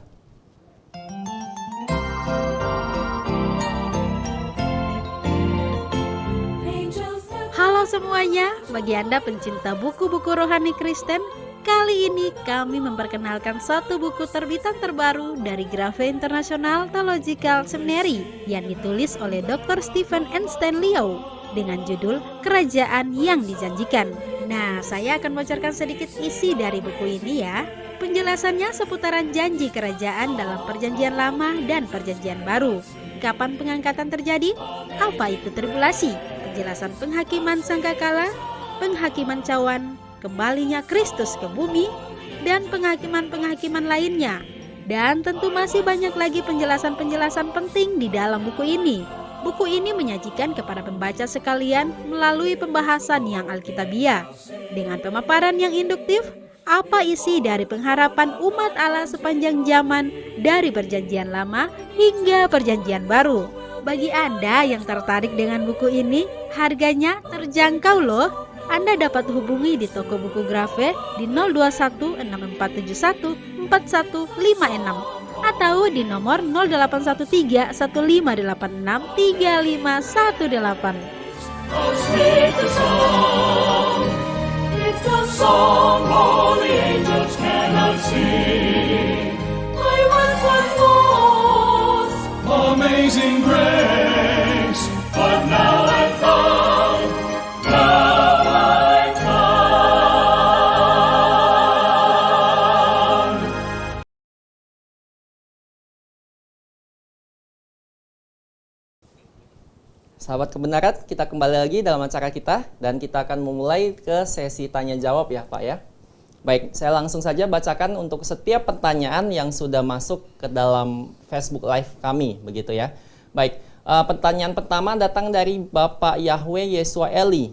Halo semuanya, bagi Anda pencinta buku-buku rohani Kristen, kali ini kami memperkenalkan satu buku terbitan terbaru dari Grace International Theological Seminary yang ditulis oleh Dr. Stephen Einstein Liao dengan judul Kerajaan yang Dijanjikan. Nah, saya akan bocorkan sedikit isi dari buku ini ya. Penjelasannya seputaran janji kerajaan dalam Perjanjian Lama dan Perjanjian Baru. Kapan pengangkatan terjadi? Apa itu tribulasi? Penjelasan penghakiman sangkakala, penghakiman cawan, kembalinya Kristus ke bumi, dan penghakiman-penghakiman lainnya. Dan tentu masih banyak lagi penjelasan-penjelasan penting di dalam buku ini. Buku ini menyajikan kepada pembaca sekalian melalui pembahasan yang alkitabiah. Dengan pemaparan yang induktif, apa isi dari pengharapan umat Allah sepanjang zaman dari Perjanjian Lama hingga Perjanjian Baru. Bagi Anda yang tertarik dengan buku ini, harganya terjangkau loh. Anda dapat hubungi di toko buku Grace di 021 6471 4156 atau di nomor 0813 1586 3518. It's a song all the angels cannot sing. I once was lost, Amazing grace, but now I'm found. Now I'm found. Sahabat kebenaran, kita kembali lagi dalam acara kita, dan kita akan memulai ke sesi tanya jawab ya Pak ya. Baik, saya langsung saja bacakan untuk setiap pertanyaan yang sudah masuk ke dalam Facebook Live kami, begitu ya. Baik, pertanyaan pertama datang dari Bapak Yahweh Yesua Eli.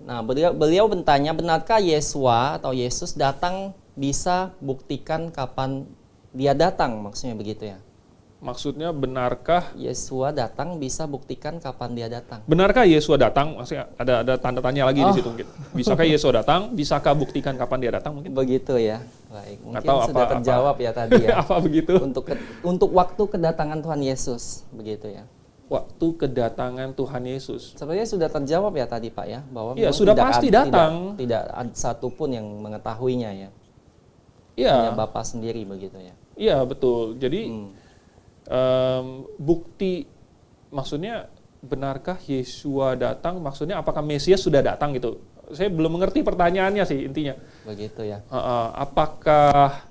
Nah, beliau bertanya, benarkah Yesua atau Yesus datang bisa buktikan kapan dia datang, maksudnya begitu ya. Maksudnya, benarkah Yesua datang bisa buktikan kapan dia datang. Benarkah Yesua datang? Maksudnya ada tanda tanya lagi di situ mungkin. Bisakah Yesua datang? Bisakah buktikan kapan dia datang mungkin? Begitu ya. Baik, mungkin Atau sudah terjawab ya tadi ya. Apa begitu? Untuk waktu kedatangan Tuhan Yesus, begitu ya. Waktu kedatangan Tuhan Yesus. Sebenarnya sudah terjawab ya tadi Pak ya, bahwa Iya, memang sudah pasti datang. Tidak ada satupun yang mengetahuinya ya. Iya, Hanya Bapa sendiri begitu ya. iya betul. Jadi bukti, maksudnya benarkah Yesua datang? Maksudnya apakah Mesias sudah datang gitu? Saya belum mengerti pertanyaannya sih intinya. Begitu ya. Apakah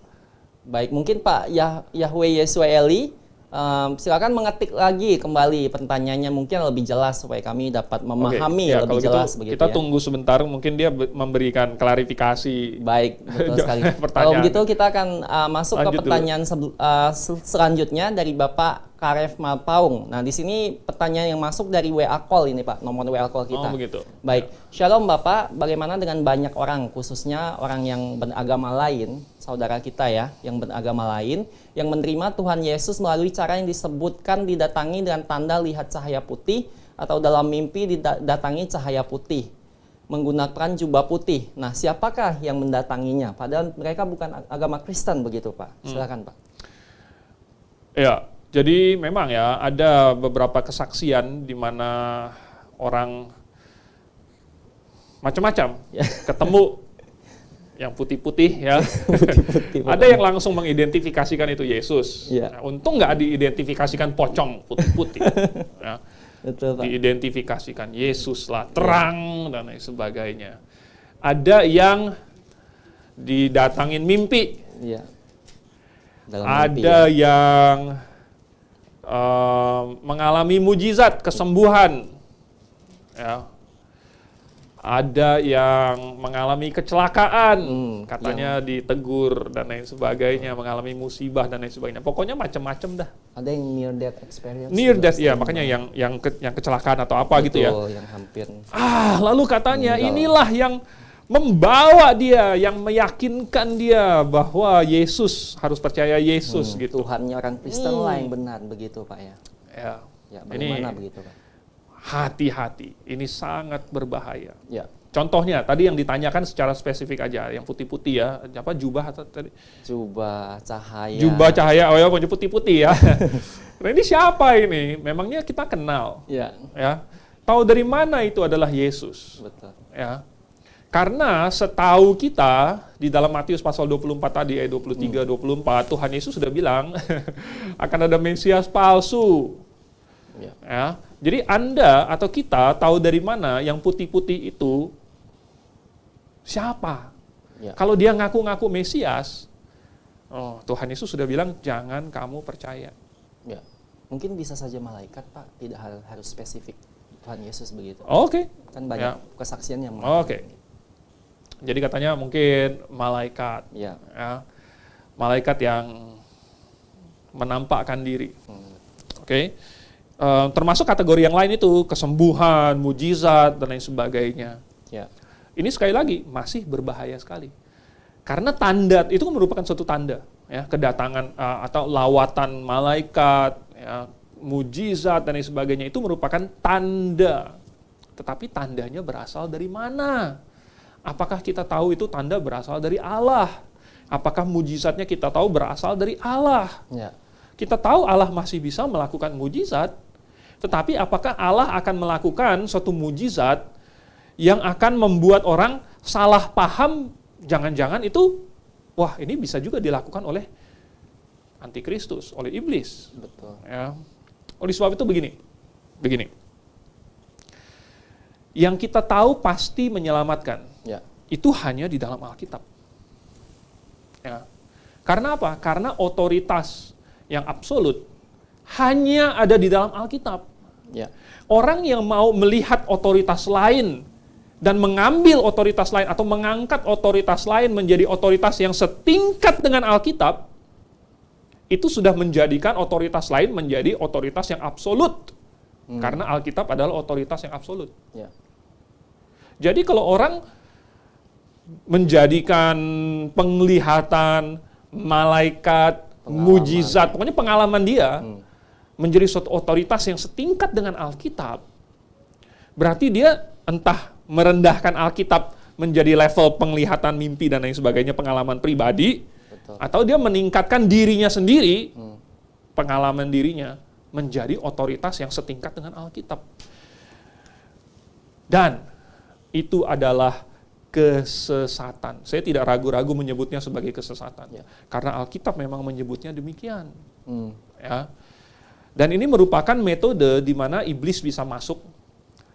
Baik, mungkin Pak Yahweh Yesua Eli, silakan mengetik lagi kembali pertanyaannya, mungkin lebih jelas supaya kami dapat memahami ya, lebih kalau jelas gitu, begitu kita ya. tunggu sebentar, mungkin dia memberikan klarifikasi. Baik, betul sekali. Pertanyaan. Kalau begitu kita akan masuk Lanjut ke pertanyaan selanjutnya dari Bapak Karef Malpaung. Nah, di sini pertanyaan yang masuk dari WA call ini Pak, nomor WA call kita. Oh begitu. Baik, Shalom Bapak, bagaimana dengan banyak orang, khususnya orang yang beragama lain, saudara kita ya, yang beragama lain, yang menerima Tuhan Yesus melalui cara yang disebutkan didatangi dengan tanda lihat cahaya putih, atau dalam mimpi didatangi cahaya putih. menggunakan jubah putih. Nah, siapakah yang mendatanginya? Padahal mereka bukan agama Kristen begitu, Pak. Silakan, Pak. Ya, jadi memang ya ada beberapa kesaksian di mana orang macam-macam ketemu yang putih-putih ya. Putih-putih, Ada yang langsung mengidentifikasikan itu Yesus. Ya. Nah, untung nggak diidentifikasikan pocong putih-putih. Ya. Betul, Pak. Diidentifikasikan Yesus lah, terang dan lain sebagainya. Ada yang didatangin mimpi. Iya. Dalam mimpi, Ada yang mengalami mujizat, kesembuhan. Ya. Ada yang mengalami kecelakaan, katanya ditegur dan lain sebagainya, mengalami musibah dan lain sebagainya. Pokoknya macam-macam dah. Ada yang near death experience. Near juga, death, ya sering makanya banget. yang kecelakaan atau apa gitu ya. Betul, yang hampir. Lalu katanya Meninggal. inilah yang membawa dia, yang meyakinkan dia bahwa Yesus, harus percaya Yesus gitu. Tuhannya orang Kristen lah yang benar begitu, Pak ya. Ya. Ya, Ini bagaimana begitu, Pak? hati-hati, ini sangat berbahaya. Ya. Contohnya tadi yang ditanyakan secara spesifik aja, yang putih-putih ya, apa jubah atau tadi? Jubah cahaya. Jubah cahaya, oh ya pokoknya putih-putih ya. Nah ini siapa ini? Memangnya kita kenal, Ya, ya. Tahu dari mana itu adalah Yesus, betul. ya. Karena setahu kita di dalam Matius pasal 24 tadi ayat 23 24 Tuhan Yesus sudah bilang akan ada Mesias palsu. Ya. Ya. Jadi Anda atau kita tahu dari mana yang putih-putih itu siapa? Ya. Kalau dia ngaku-ngaku Mesias, Tuhan Yesus sudah bilang jangan kamu percaya. Ya. Mungkin bisa saja malaikat, Pak, tidak harus spesifik Tuhan Yesus begitu. Oke. Kan banyak Ya. kesaksian yang Oke. Jadi katanya mungkin malaikat, Ya. ya. Malaikat yang menampakkan diri. Oke. Termasuk kategori yang lain itu kesembuhan, mujizat dan lain sebagainya. Ya. Ini sekali lagi masih berbahaya sekali. Karena tanda itu merupakan suatu tanda, ya, kedatangan atau lawatan malaikat, ya, mujizat dan lain sebagainya itu merupakan tanda. Tetapi tandanya berasal dari mana? Apakah kita tahu itu tanda berasal dari Allah? Apakah mujizatnya kita tahu berasal dari Allah? Ya. Kita tahu Allah masih bisa melakukan mujizat, tetapi apakah Allah akan melakukan suatu mujizat yang akan membuat orang salah paham, jangan-jangan itu, wah ini bisa juga dilakukan oleh antikristus, oleh iblis. Betul. Ya. Oleh sebab itu begini. Yang kita tahu pasti menyelamatkan, Ya. itu hanya di dalam Alkitab. Ya. Karena apa? Karena otoritas yang absolut hanya ada di dalam Alkitab. Ya. Orang yang mau melihat otoritas lain dan mengambil otoritas lain atau mengangkat otoritas lain menjadi otoritas yang setingkat dengan Alkitab, itu sudah menjadikan otoritas lain menjadi otoritas yang absolut. Karena Alkitab adalah otoritas yang absolut. Ya. Jadi kalau orang menjadikan penglihatan, malaikat, mujizat, pokoknya pengalaman dia menjadi suatu otoritas yang setingkat dengan Alkitab, berarti dia entah merendahkan Alkitab menjadi level penglihatan, mimpi, dan lain sebagainya, pengalaman pribadi, Betul. atau dia meningkatkan dirinya sendiri, pengalaman dirinya, menjadi otoritas yang setingkat dengan Alkitab. Dan itu adalah kesesatan. Saya tidak ragu-ragu menyebutnya sebagai kesesatan. Ya. Karena Alkitab memang menyebutnya demikian. Hmm. Ya. Dan ini merupakan metode di mana iblis bisa masuk,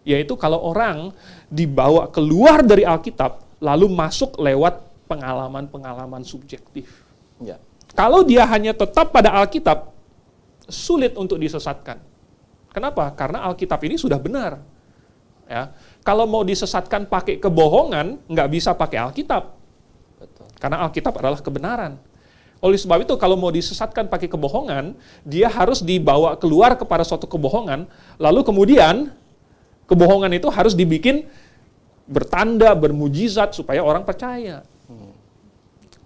yaitu kalau orang dibawa keluar dari Alkitab, lalu masuk lewat pengalaman-pengalaman subjektif. Ya. Kalau dia hanya tetap pada Alkitab, sulit untuk disesatkan. Kenapa? Karena Alkitab ini sudah benar. Ya. Kalau mau disesatkan pakai kebohongan, nggak bisa pakai Alkitab. Betul. Karena Alkitab adalah kebenaran. Oleh sebab itu, kalau mau disesatkan pakai kebohongan, dia harus dibawa keluar kepada suatu kebohongan, lalu kemudian kebohongan itu harus dibikin bertanda, bermujizat, supaya orang percaya.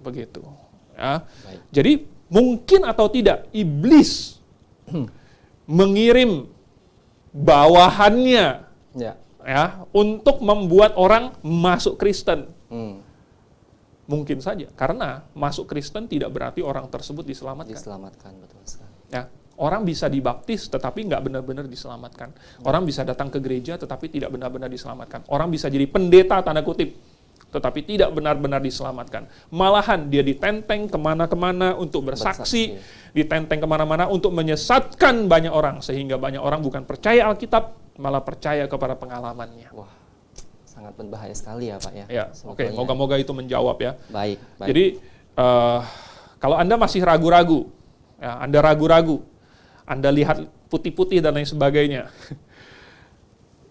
Begitu. Ya. Baik. Jadi, mungkin atau tidak, iblis mengirim bawahannya Ya. ya untuk membuat orang masuk Kristen. Hmm. Mungkin saja, karena masuk Kristen tidak berarti orang tersebut diselamatkan. Diselamatkan, betul sekali. Ya, orang bisa dibaptis tetapi nggak benar-benar diselamatkan. Orang bisa datang ke gereja tetapi tidak benar-benar diselamatkan. Orang bisa jadi pendeta tanda kutip tetapi tidak benar-benar diselamatkan. Malahan dia ditenteng kemana-kemana untuk bersaksi, ditenteng kemana-mana untuk menyesatkan banyak orang sehingga banyak orang bukan percaya Alkitab malah percaya kepada pengalamannya. Wah, sangat berbahaya sekali ya Pak ya. Ya, oke, sebetulnya. moga-moga itu menjawab ya. Baik, baik. Jadi kalau Anda masih ragu-ragu, ya, Anda ragu-ragu, Anda lihat putih-putih dan lain sebagainya,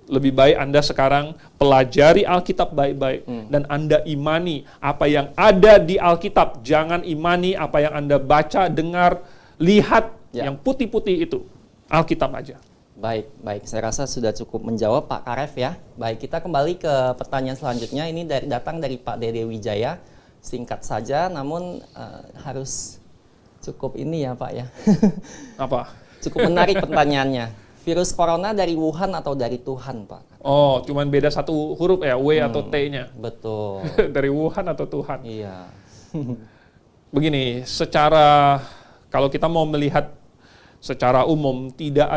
lebih baik Anda sekarang pelajari Alkitab baik-baik dan Anda imani apa yang ada di Alkitab. Jangan imani apa yang Anda baca, dengar, lihat yang putih-putih itu. Alkitab aja. Baik, baik. Saya rasa sudah cukup menjawab Pak Karef ya. Baik, kita kembali ke pertanyaan selanjutnya. Ini datang dari Pak Dede Wijaya. Singkat saja, namun harus cukup ini ya Pak ya. Apa? Cukup menarik pertanyaannya. Virus corona dari Wuhan atau dari Tuhan Pak? Oh, cuman beda satu huruf ya, W atau T-nya. Betul. Dari Wuhan atau Tuhan. Iya. Begini, kalau kita mau melihat secara umum tidak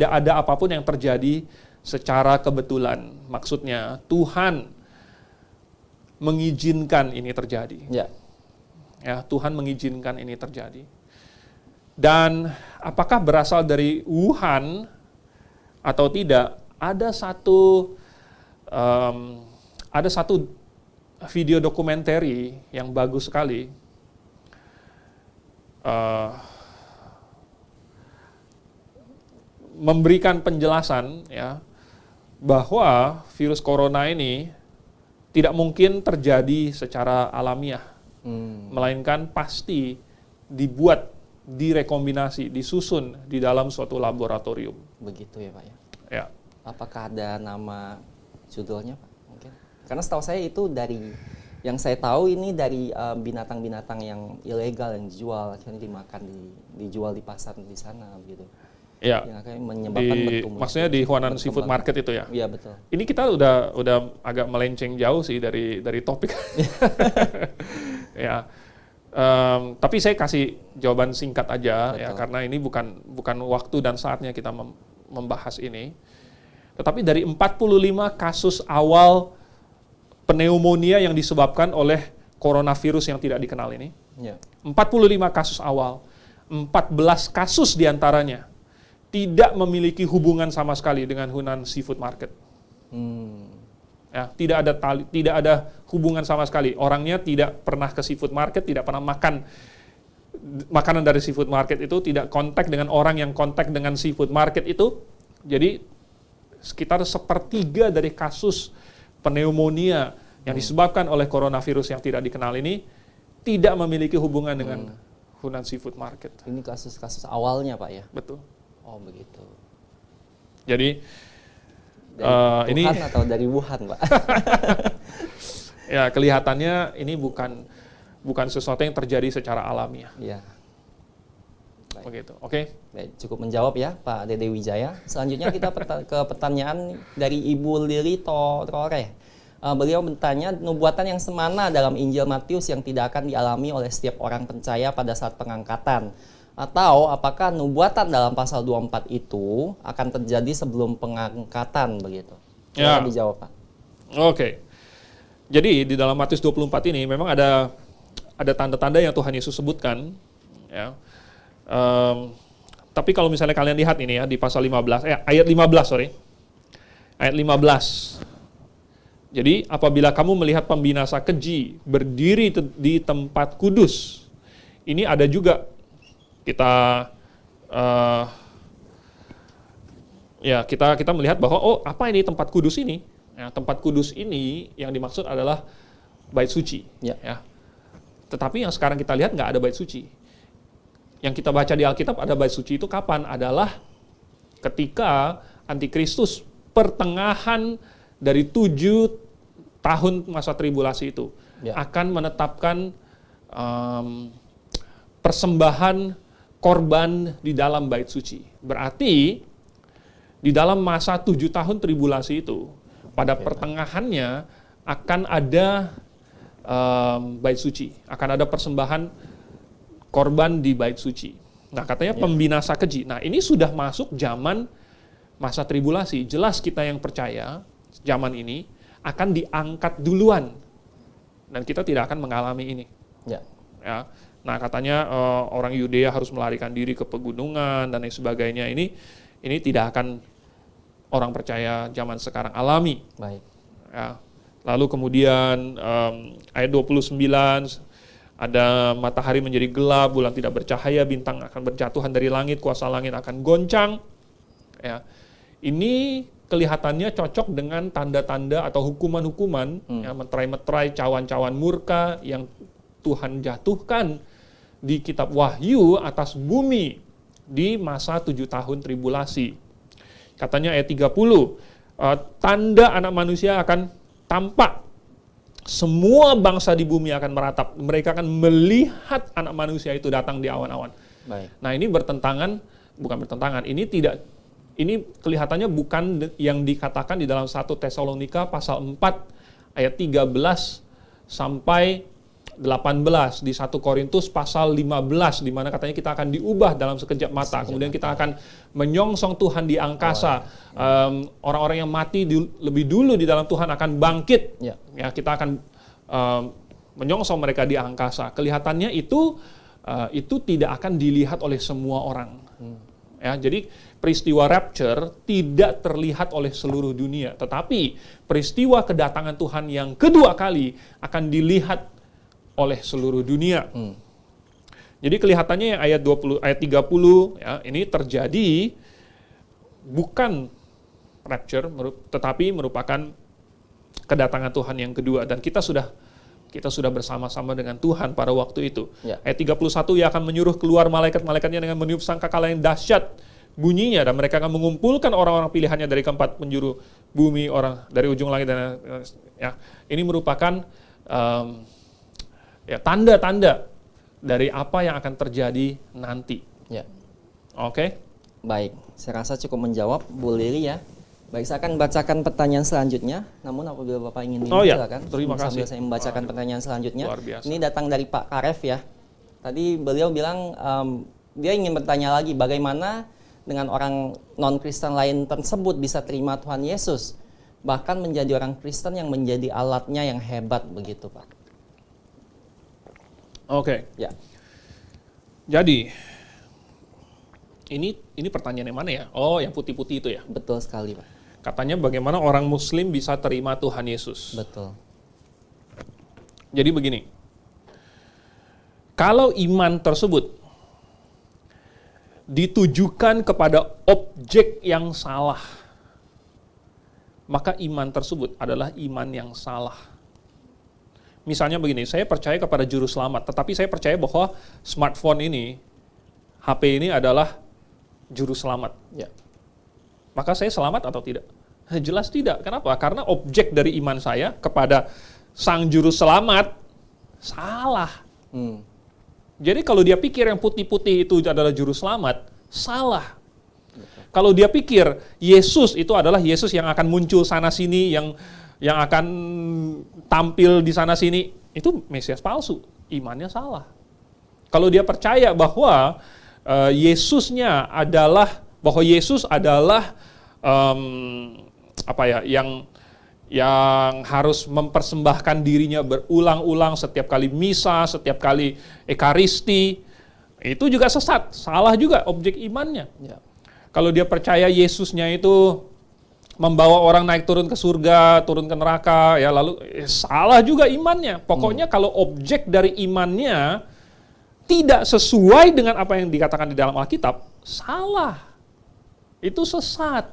ada apapun yang terjadi secara kebetulan. Maksudnya Tuhan mengizinkan ini terjadi. Ya. Ya, Tuhan mengizinkan ini terjadi. Dan apakah berasal dari Wuhan atau tidak? Ada satu video dokumenter yang bagus sekali. Memberikan penjelasan ya bahwa virus corona ini tidak mungkin terjadi secara alamiah, melainkan pasti dibuat, direkombinasi, disusun di dalam suatu laboratorium. Begitu ya Pak ya. Ya. Apakah ada nama judulnya Pak? Mungkin. Karena setahu saya itu dari yang saya tahu ini dari binatang-binatang yang ilegal yang dijual, akhirnya dimakan, dijual di pasar di sana begitu. Ya. Yang akhirnya menyebabkan bertumbuh. Maksudnya di Huanan Seafood Market itu ya. Iya betul. Ini kita udah agak melenceng jauh sih dari topik. Ya. Tapi saya kasih jawaban singkat aja. Betul. Ya, karena ini bukan waktu dan saatnya kita membahas ini. Tetapi dari 45 kasus awal pneumonia yang disebabkan oleh coronavirus yang tidak dikenal ini, Ya. 45 kasus awal, 14 kasus diantaranya tidak memiliki hubungan sama sekali dengan Hunan Seafood Market. Ya, tidak ada hubungan sama sekali. Orangnya tidak pernah ke seafood market, tidak pernah makan makanan dari seafood market itu, tidak kontak dengan orang yang kontak dengan seafood market itu. Jadi sekitar 1/3 dari kasus pneumonia yang disebabkan oleh coronavirus yang tidak dikenal ini tidak memiliki hubungan dengan Hunan Seafood Market. Ini kasus-kasus awalnya Pak ya. Betul. Oh begitu. Jadi Dari ini Wuhan atau dari Wuhan Pak? ya kelihatannya ini bukan sesuatu yang terjadi secara alamiah. Iya. Begitu. Oke. Baik, cukup menjawab ya Pak Dede Wijaya. Selanjutnya kita ke pertanyaan dari Ibu Lili Torore. Beliau bertanya, nubuatan yang semana dalam Injil Matius yang tidak akan dialami oleh setiap orang percaya pada saat pengangkatan? Atau apakah nubuatan dalam pasal 24 itu akan terjadi sebelum pengangkatan begitu? Ya. Bisa dijawab Pak. Oke. Jadi di dalam Matius 24 ini memang ada tanda-tanda yang Tuhan Yesus sebutkan. Ya. Tapi kalau misalnya kalian lihat ini ya di pasal 15, ayat 15 sorry. Ayat 15. Jadi apabila kamu melihat pembinasa keji berdiri di tempat kudus, ini ada juga kita melihat bahwa apa ini tempat kudus ini? Ya, tempat kudus ini yang dimaksud adalah bait suci. Ya. Ya. Tetapi yang sekarang kita lihat nggak ada bait suci. Yang kita baca di Alkitab ada bait suci itu kapan? Adalah ketika Antikristus pertengahan dari 7 tahun masa tribulasi itu akan menetapkan persembahan korban di dalam bait suci. Berarti di dalam masa 7 tahun tribulasi itu, pada pertengahannya akan ada bait suci, akan ada persembahan korban di bait suci. Nah, katanya pembinasa keji. Nah, ini sudah masuk zaman masa tribulasi. Jelas kita yang percaya zaman ini akan diangkat duluan, dan kita tidak akan mengalami ini. Ya. Nah, katanya orang Yudea harus melarikan diri ke pegunungan dan lain sebagainya. Ini tidak akan orang percaya zaman sekarang alami. Baik. Ya. Lalu kemudian ayat 29, ada matahari menjadi gelap, bulan tidak bercahaya, bintang akan berjatuhan dari langit, kuasa langit akan goncang. Ya. Ini kelihatannya cocok dengan tanda-tanda atau hukuman-hukuman, ya, meterai-meterai, cawan-cawan murka yang Tuhan jatuhkan di kitab Wahyu atas bumi di masa 7 tahun tribulasi. Katanya ayat 30, tanda anak manusia akan tampak. Semua bangsa di bumi akan meratap. Mereka akan melihat anak manusia itu datang di awan-awan. Baik. Nah, ini bukan bertentangan. Ini kelihatannya bukan yang dikatakan di dalam 1 Tesalonika pasal 4 ayat 13 sampai 18, di 1 Korintus pasal 15, di mana katanya kita akan diubah dalam sekejap mata. Kemudian kita akan menyongsong Tuhan di angkasa. Orang-orang yang mati lebih dulu di dalam Tuhan akan bangkit. Ya, kita akan menyongsong mereka di angkasa. Kelihatannya itu tidak akan dilihat oleh semua orang. Ya, jadi peristiwa rapture tidak terlihat oleh seluruh dunia, tetapi peristiwa kedatangan Tuhan yang kedua kali akan dilihat oleh seluruh dunia. Jadi kelihatannya yang ayat 30 ya, ini terjadi bukan rapture, tetapi merupakan kedatangan Tuhan yang kedua, dan kita sudah bersama-sama dengan Tuhan pada waktu itu. Ayat 31, ia akan menyuruh keluar malaikat-malaikatnya dengan meniup sangkakala yang dahsyat bunyinya, dan mereka akan mengumpulkan orang-orang pilihannya dari keempat penjuru bumi, orang dari ujung langit, dan ya, ini merupakan tanda-tanda dari apa yang akan terjadi nanti. Ya. Oke? Baik, saya rasa cukup menjawab Bu Lili ya. Baik, saya akan bacakan pertanyaan selanjutnya. Namun apabila Bapak ingin silakan. Terima kasih. Sambil saya membacakan pertanyaan selanjutnya. Luar biasa. Ini datang dari Pak Karef ya. Tadi beliau bilang dia ingin bertanya lagi bagaimana dengan orang non-Kristen lain tersebut bisa terima Tuhan Yesus, bahkan menjadi orang Kristen yang menjadi alatnya yang hebat begitu, Pak. Oke. Ya. Jadi ini pertanyaan yang mana ya? Oh, yang putih-putih itu ya. Betul sekali, Pak. Katanya bagaimana orang Muslim bisa terima Tuhan Yesus. Betul. Jadi begini. Kalau iman tersebut ditujukan kepada objek yang salah, maka iman tersebut adalah iman yang salah. Misalnya begini, saya percaya kepada juru selamat, tetapi saya percaya bahwa smartphone ini, HP ini adalah juru selamat. Ya. Maka saya selamat atau tidak? Jelas tidak. Kenapa? Karena objek dari iman saya kepada sang juru selamat salah. Jadi kalau dia pikir yang putih-putih itu adalah juru selamat, salah. Kalau dia pikir Yesus itu adalah Yesus yang akan muncul sana-sini, yang akan tampil di sana-sini, itu Mesias palsu, imannya salah. Kalau dia percaya bahwa Yesus adalah yang harus mempersembahkan dirinya berulang-ulang setiap kali misa, setiap kali ekaristi, itu juga sesat, salah juga objek imannya. Ya. Kalau dia percaya Yesusnya itu membawa orang naik turun ke surga, turun ke neraka, ya lalu salah juga imannya. Pokoknya kalau objek dari imannya tidak sesuai dengan apa yang dikatakan di dalam Alkitab, salah. Itu sesat.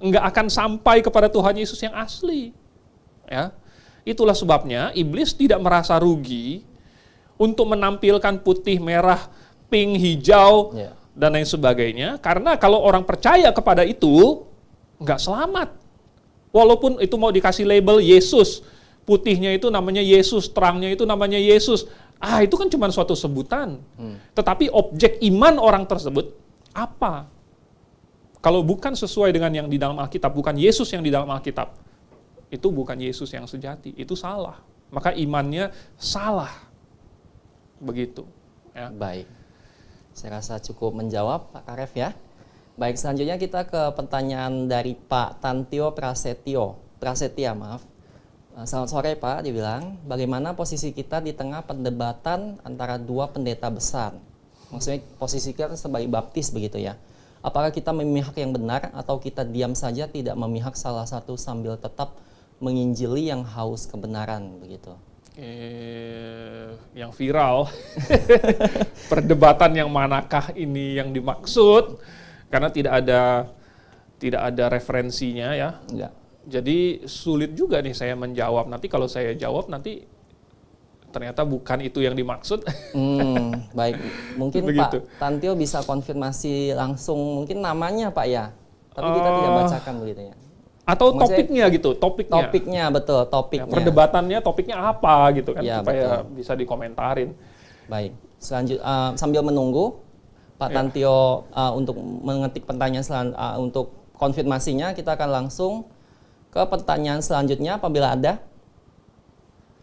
Enggak akan sampai kepada Tuhan Yesus yang asli. Ya. Itulah sebabnya iblis tidak merasa rugi untuk menampilkan putih, merah, pink, hijau, dan lain sebagainya. Karena kalau orang percaya kepada itu, nggak selamat. Walaupun itu mau dikasih label Yesus, putihnya itu namanya Yesus, terangnya itu namanya Yesus. Itu kan cuma suatu sebutan. Tetapi objek iman orang tersebut apa? Kalau bukan sesuai dengan yang di dalam Alkitab, bukan Yesus yang di dalam Alkitab, itu bukan Yesus yang sejati, itu salah. Maka imannya salah. Begitu. Ya. Baik. Saya rasa cukup menjawab Pak Karef ya. Baik, selanjutnya kita ke pertanyaan dari Pak Tantio Prasetya, maaf. Selamat sore Pak, dibilang, bagaimana posisi kita di tengah perdebatan antara dua pendeta besar? Maksudnya posisi kita sebagai baptis begitu ya. Apakah kita memihak yang benar atau kita diam saja tidak memihak salah satu sambil tetap menginjili yang haus kebenaran begitu? Yang viral, perdebatan yang manakah ini yang dimaksud? Karena tidak ada referensinya ya. Enggak. Jadi sulit juga nih saya menjawab. Nanti kalau saya jawab nanti ternyata bukan itu yang dimaksud. Baik, mungkin Begitu. Pak Tantio bisa konfirmasi langsung mungkin namanya Pak ya, tapi kita tidak bacakan begitu ya. Atau Maksudnya, topiknya gitu, topiknya. Topiknya betul, Ya, topiknya. perdebatannya topiknya apa gitu kan, Ya, supaya betul. bisa dikomentarin. Baik, sambil menunggu Pak Ya. Tantio untuk mengetik pertanyaan untuk konfirmasinya, kita akan langsung ke pertanyaan selanjutnya apabila ada.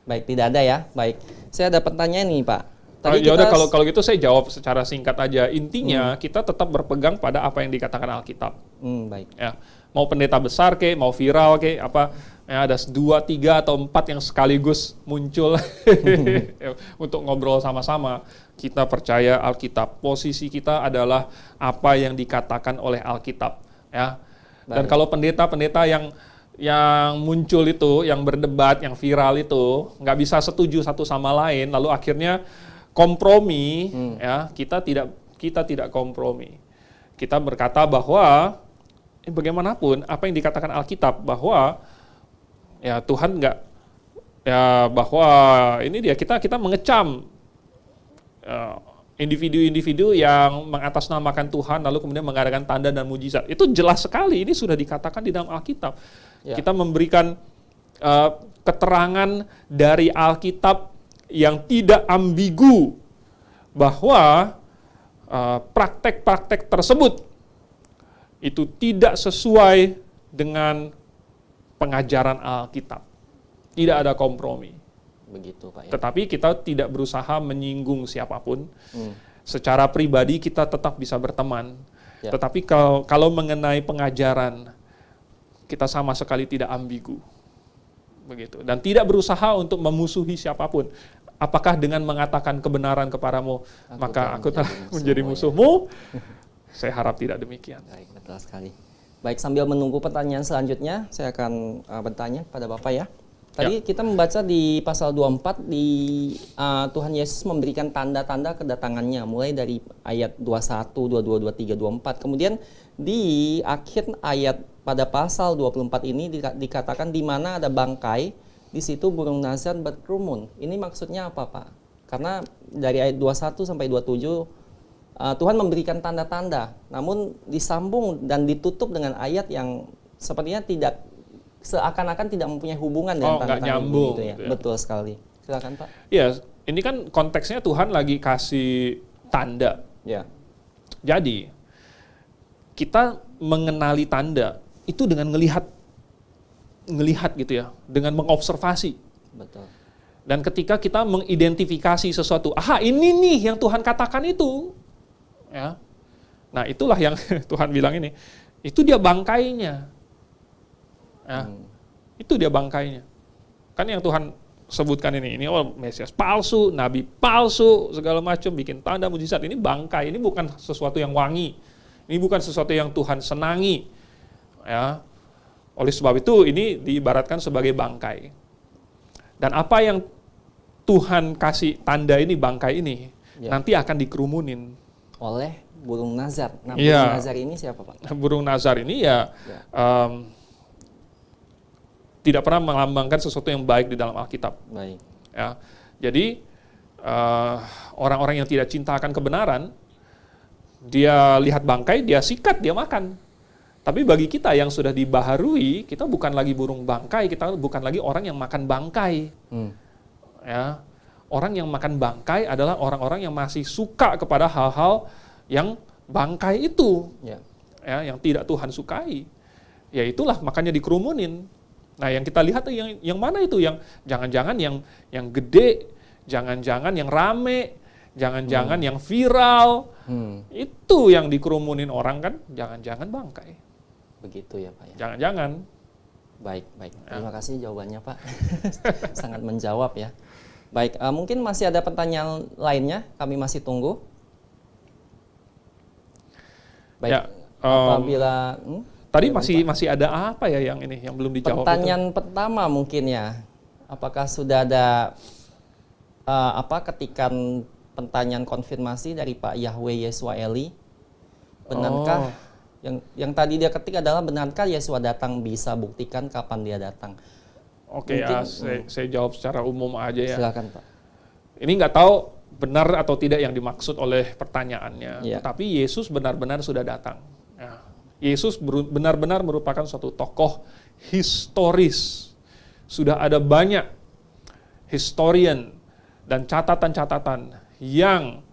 Baik, tidak ada ya. Baik, saya ada pertanyaan nih Pak. Ya udah kalau gitu saya jawab secara singkat aja. Intinya kita tetap berpegang pada apa yang dikatakan Alkitab. Baik. Ya, mau pendeta besar ke, mau viral ke, apa ya, ada 2, 3 atau 4 yang sekaligus muncul untuk ngobrol sama-sama. Kita percaya Alkitab. Posisi kita adalah apa yang dikatakan oleh Alkitab. Ya. Dan Baik. kalau pendeta-pendeta yang muncul itu, yang berdebat, yang viral itu, nggak bisa setuju satu sama lain, lalu akhirnya kompromi, ya kita tidak kompromi. Kita berkata bahwa bagaimanapun apa yang dikatakan Alkitab bahwa ya Tuhan nggak, ya bahwa ini dia kita mengecam individu-individu yang mengatasnamakan Tuhan lalu kemudian mengadakan tanda dan mujizat. Itu jelas sekali, ini sudah dikatakan di dalam Alkitab. Ya. Kita memberikan keterangan dari Alkitab yang tidak ambigu bahwa praktek-praktek tersebut itu tidak sesuai dengan pengajaran Alkitab. Tidak ada kompromi. Begitu Pak ya. Tetapi kita tidak berusaha menyinggung siapapun. Secara pribadi kita tetap bisa berteman. Ya. Tetapi kalau mengenai pengajaran, kita sama sekali tidak ambigu. Begitu. Dan tidak berusaha untuk memusuhi siapapun. Apakah dengan mengatakan kebenaran kepadamu, maka aku telah menjadi musuhmu? Saya harap tidak demikian. Baik, betul sekali. Baik, sambil menunggu pertanyaan selanjutnya, saya akan bertanya pada Bapak ya. Tadi kita membaca di pasal 24 Tuhan Yesus memberikan tanda-tanda kedatangannya mulai dari ayat 21, 22, 23, 24. Kemudian di akhir ayat pada pasal 24 ini dikatakan di mana ada bangkai, di situ burung nazar berkerumun. Ini maksudnya apa, Pak? Karena dari ayat 21 sampai 27 Tuhan memberikan tanda-tanda, namun disambung dan ditutup dengan ayat yang sepertinya tidak seakan-akan tidak mempunyai hubungan dengan nggak tanda-tanda nyambung gitu ya. gitu ya. Betul sekali. Silakan Pak. Ya, ini kan konteksnya Tuhan lagi kasih tanda. Ya. Jadi, kita mengenali tanda itu dengan ngelihat gitu ya, dengan mengobservasi. Betul. Dan ketika kita mengidentifikasi sesuatu, aha ini nih yang Tuhan katakan itu. Ya. Nah, itulah yang Tuhan bilang ini. Itu dia bangkainya. Ya, itu dia bangkainya. Kan yang Tuhan sebutkan ini Mesias palsu, nabi palsu, segala macam, bikin tanda mujizat. Ini bangkai, ini bukan sesuatu yang wangi. Ini bukan sesuatu yang Tuhan senangi. Ya. Oleh sebab itu ini diibaratkan sebagai bangkai. Dan apa yang Tuhan kasih tanda ini, bangkai ini, nanti akan dikerumunin. Oleh burung nazar. Nah, Ya. burung nazar ini siapa, Pak? Burung nazar ini tidak pernah melambangkan sesuatu yang baik di dalam Alkitab. Baik. Ya, jadi orang-orang yang tidak cinta akan kebenaran, dia lihat bangkai, dia sikat, dia makan. Tapi bagi kita yang sudah dibaharui, kita bukan lagi burung bangkai, kita bukan lagi orang yang makan bangkai. Ya, orang yang makan bangkai adalah orang-orang yang masih suka kepada hal-hal yang bangkai itu. Ya. ya, yang tidak Tuhan sukai. Ya itulah makanya dikerumunin. Nah, yang kita lihat yang mana itu, yang jangan-jangan yang gede, jangan-jangan yang rame, jangan-jangan yang viral. Itu yang dikerumunin orang kan, jangan-jangan bangkai. Begitu ya Pak ya. Jangan-jangan. Baik. Terima kasih jawabannya Pak. Sangat menjawab ya. Baik, mungkin masih ada pertanyaan lainnya, kami masih tunggu. Baik, Ya, apabila tadi masih ada apa ya yang ini yang belum dijawab? pertanyaan pertama mungkin ya, apakah sudah ada ketikan pertanyaan konfirmasi dari Pak Yahweh Yesua Eli? Benarkah yang tadi dia ketik adalah benarkah Yesua datang, bisa buktikan kapan dia datang? Oke, mungkin, saya jawab secara umum aja ya. Silakan Pak. Ini nggak tahu benar atau tidak yang dimaksud oleh pertanyaannya, Ya. tapi Yesus benar-benar sudah datang. Ya. Yesus benar-benar merupakan suatu tokoh historis. Sudah ada banyak historian dan catatan-catatan yang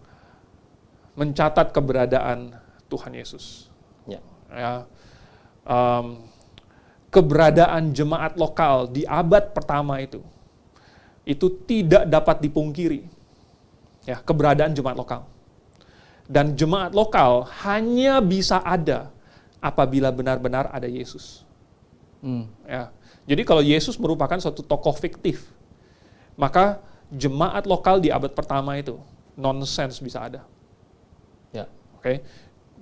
mencatat keberadaan Tuhan Yesus. Ya. Ya. Keberadaan jemaat lokal di abad pertama itu tidak dapat dipungkiri. Ya, keberadaan jemaat lokal. Dan jemaat lokal hanya bisa ada apabila benar-benar ada Yesus. Ya. Jadi kalau Yesus merupakan suatu tokoh fiktif, maka jemaat lokal di abad pertama itu nonsens bisa ada. Ya. Oke.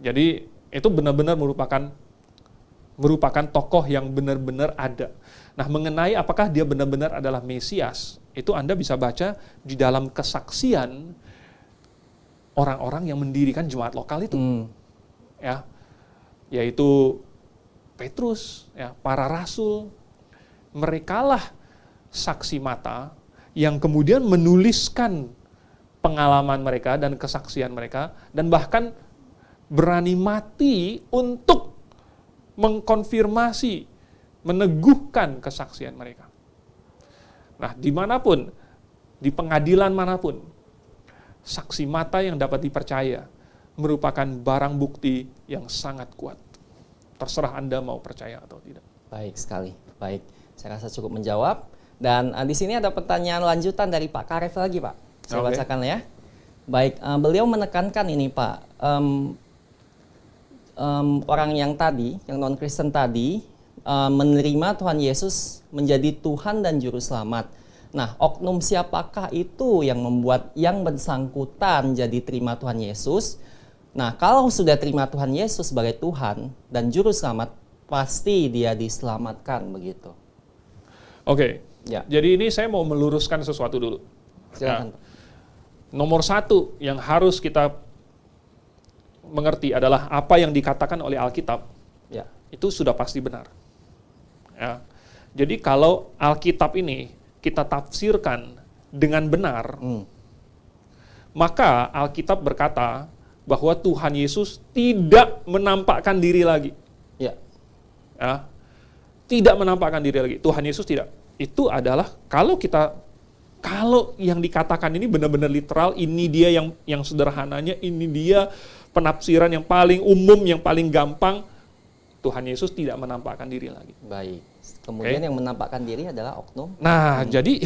Jadi itu benar-benar merupakan tokoh yang benar-benar ada. Nah, mengenai apakah dia benar-benar adalah Mesias, itu Anda bisa baca di dalam kesaksian orang-orang yang mendirikan jemaat lokal itu. Ya. Yaitu Petrus, ya, para rasul. Merekalah saksi mata yang kemudian menuliskan pengalaman mereka dan kesaksian mereka, dan bahkan berani mati untuk mengkonfirmasi, meneguhkan kesaksian mereka. Nah, dimanapun, di pengadilan manapun, saksi mata yang dapat dipercaya merupakan barang bukti yang sangat kuat. Terserah Anda mau percaya atau tidak. Baik sekali, baik. Saya rasa cukup menjawab. Dan di sini ada pertanyaan lanjutan dari Pak Karef lagi, Pak. Saya bacakan ya. Baik, beliau menekankan ini, Pak. Orang yang tadi, yang non-Kristen tadi, menerima Tuhan Yesus menjadi Tuhan dan Juru Selamat. Nah, oknum siapakah itu yang membuat yang bersangkutan jadi terima Tuhan Yesus? Nah, kalau sudah terima Tuhan Yesus sebagai Tuhan dan Juru Selamat, pasti dia diselamatkan, begitu. Oke, Ya. jadi ini saya mau meluruskan sesuatu dulu. Silakan, Pak. Nomor satu yang harus kita mengerti adalah apa yang dikatakan oleh Alkitab, Ya. itu sudah pasti benar. Ya. Jadi kalau Alkitab ini kita tafsirkan dengan benar, maka Alkitab berkata bahwa Tuhan Yesus tidak menampakkan diri lagi. Ya. Ya. Tidak menampakkan diri lagi. Tuhan Yesus tidak. Itu adalah kalau yang dikatakan ini benar-benar literal, ini dia yang sederhananya, ini dia penafsiran yang paling umum, yang paling gampang, Tuhan Yesus tidak menampakkan diri lagi. Baik. Kemudian yang menampakkan diri adalah oknum. Nah, jadi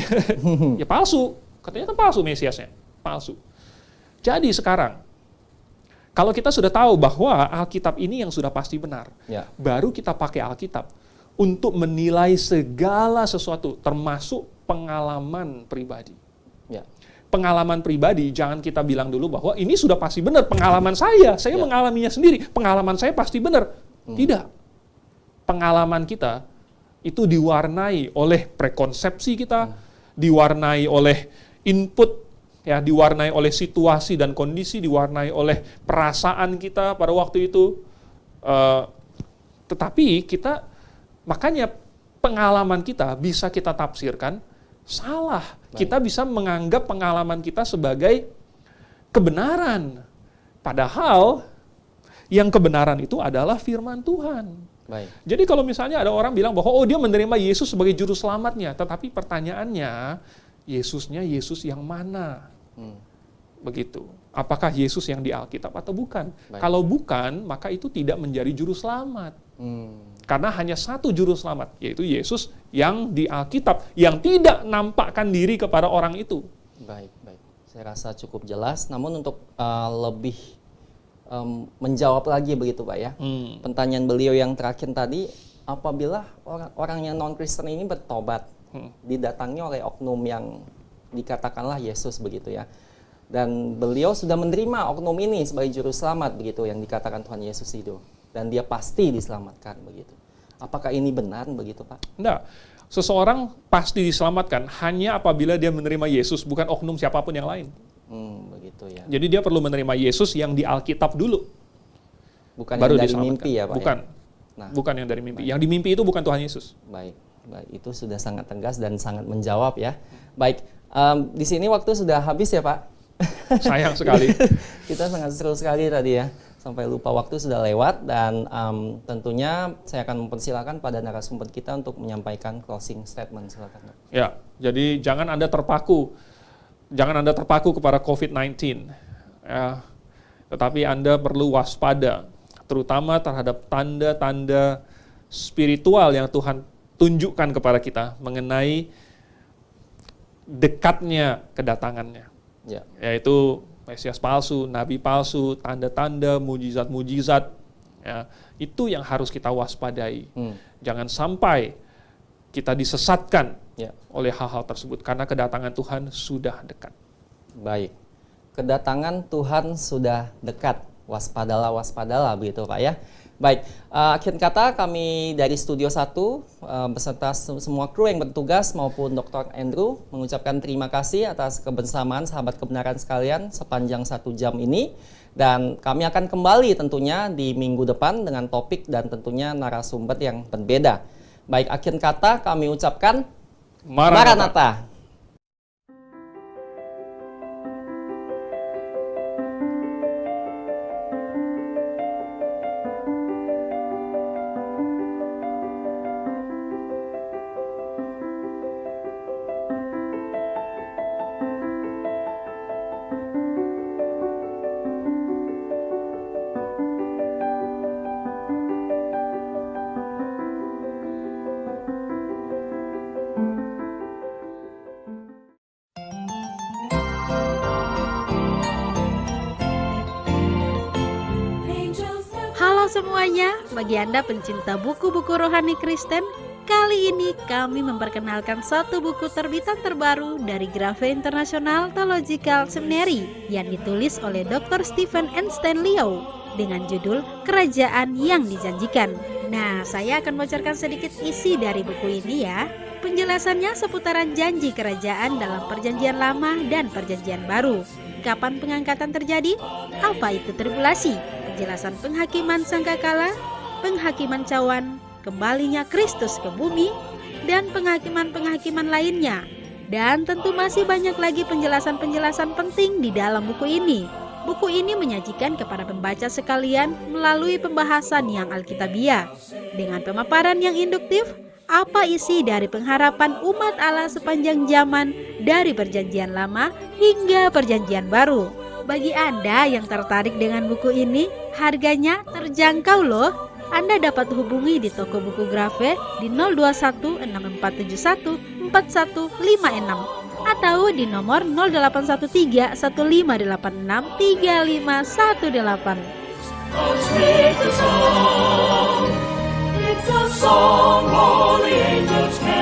ya palsu. Katanya kan palsu Mesiasnya. Palsu. Jadi sekarang, kalau kita sudah tahu bahwa Alkitab ini yang sudah pasti benar, Ya. baru kita pakai Alkitab untuk menilai segala sesuatu, termasuk pengalaman pribadi. Ya. Pengalaman pribadi, jangan kita bilang dulu bahwa ini sudah pasti benar, pengalaman saya Ya. mengalaminya sendiri, pengalaman saya pasti benar. Tidak. Pengalaman kita itu diwarnai oleh prekonsepsi kita, diwarnai oleh input, ya, diwarnai oleh situasi dan kondisi, diwarnai oleh perasaan kita pada waktu itu. Tetapi makanya pengalaman kita bisa kita tafsirkan salah. Kita bisa menganggap pengalaman kita sebagai kebenaran. Padahal yang kebenaran itu adalah firman Tuhan. Baik. Jadi kalau misalnya ada orang bilang bahwa dia menerima Yesus sebagai juru selamatnya, tetapi pertanyaannya, Yesusnya Yesus yang mana? Begitu. apakah Yesus yang di Alkitab atau bukan. Baik. Kalau bukan, maka itu tidak menjadi juru selamat. Karena hanya satu juru selamat, yaitu Yesus yang di Alkitab, yang tidak nampakkan diri kepada orang itu. Baik. Saya rasa cukup jelas. Namun untuk lebih menjawab lagi begitu Pak ya, pertanyaan beliau yang terakhir tadi, apabila orang yang non-Kristen ini bertobat, didatangi oleh oknum yang dikatakanlah Yesus begitu ya, dan beliau sudah menerima oknum ini sebagai juru selamat begitu yang dikatakan Tuhan Yesus itu, dan dia pasti diselamatkan begitu. Apakah ini benar begitu Pak? Enggak. Seseorang pasti diselamatkan hanya apabila dia menerima Yesus, bukan oknum siapapun yang lain. Begitu ya. Jadi dia perlu menerima Yesus yang di Alkitab dulu. Bukan Baru yang dari diselamatkan. mimpi ya Pak? Bukan. Nah, Bukan yang dari mimpi. Yang di mimpi itu bukan Tuhan Yesus. baik. Itu sudah sangat tegas dan sangat menjawab ya. Baik, di sini waktu sudah habis ya Pak. Sayang sekali. Kita sangat seru sekali tadi ya. Sampai lupa waktu sudah lewat dan tentunya saya akan mempersilakan pada narasumber kita untuk menyampaikan closing statement. Silakan. Ya, jadi jangan Anda terpaku kepada COVID-19. Ya, tetapi Anda perlu waspada, terutama terhadap tanda-tanda spiritual yang Tuhan tunjukkan kepada kita mengenai dekatnya kedatangannya. Ya. Yaitu Mesias palsu, nabi palsu, tanda-tanda, mujizat-mujizat. Ya, itu yang harus kita waspadai. Jangan sampai kita disesatkan oleh hal-hal tersebut, karena kedatangan Tuhan sudah dekat. Baik, kedatangan Tuhan sudah dekat. Waspadalah begitu Pak ya. Baik, akhir kata kami dari Studio 1 beserta semua kru yang bertugas maupun Dr. Andrew mengucapkan terima kasih atas kebersamaan sahabat kebenaran sekalian sepanjang 1 jam ini. Dan kami akan kembali tentunya di minggu depan dengan topik dan tentunya narasumber yang berbeda. Baik, akhir kata kami ucapkan Maranatha. Halo semuanya, bagi Anda pencinta buku-buku rohani Kristen, kali ini kami memperkenalkan satu buku terbitan terbaru dari Grafe International Theological Seminary yang ditulis oleh Dr. Stephen N. Stanley dengan judul Kerajaan yang Dijanjikan. Nah, saya akan bocorkan sedikit isi dari buku ini ya. Penjelasannya seputaran janji kerajaan dalam Perjanjian Lama dan Perjanjian Baru. Kapan pengangkatan terjadi? Apa itu tribulasi? Penjelasan penghakiman sangkakala, penghakiman cawan, kembalinya Kristus ke bumi, dan penghakiman-penghakiman lainnya. Dan tentu masih banyak lagi penjelasan-penjelasan penting di dalam buku ini. Buku ini menyajikan kepada pembaca sekalian melalui pembahasan yang alkitabiah. Dengan pemaparan yang induktif, apa isi dari pengharapan umat Allah sepanjang zaman dari Perjanjian Lama hingga Perjanjian Baru. Bagi Anda yang tertarik dengan buku ini, harganya terjangkau loh. Anda dapat hubungi di toko buku Grafe di 021 6471 4156 atau di nomor 0813 1586 3518. Let's make a song. It's a song all the angels can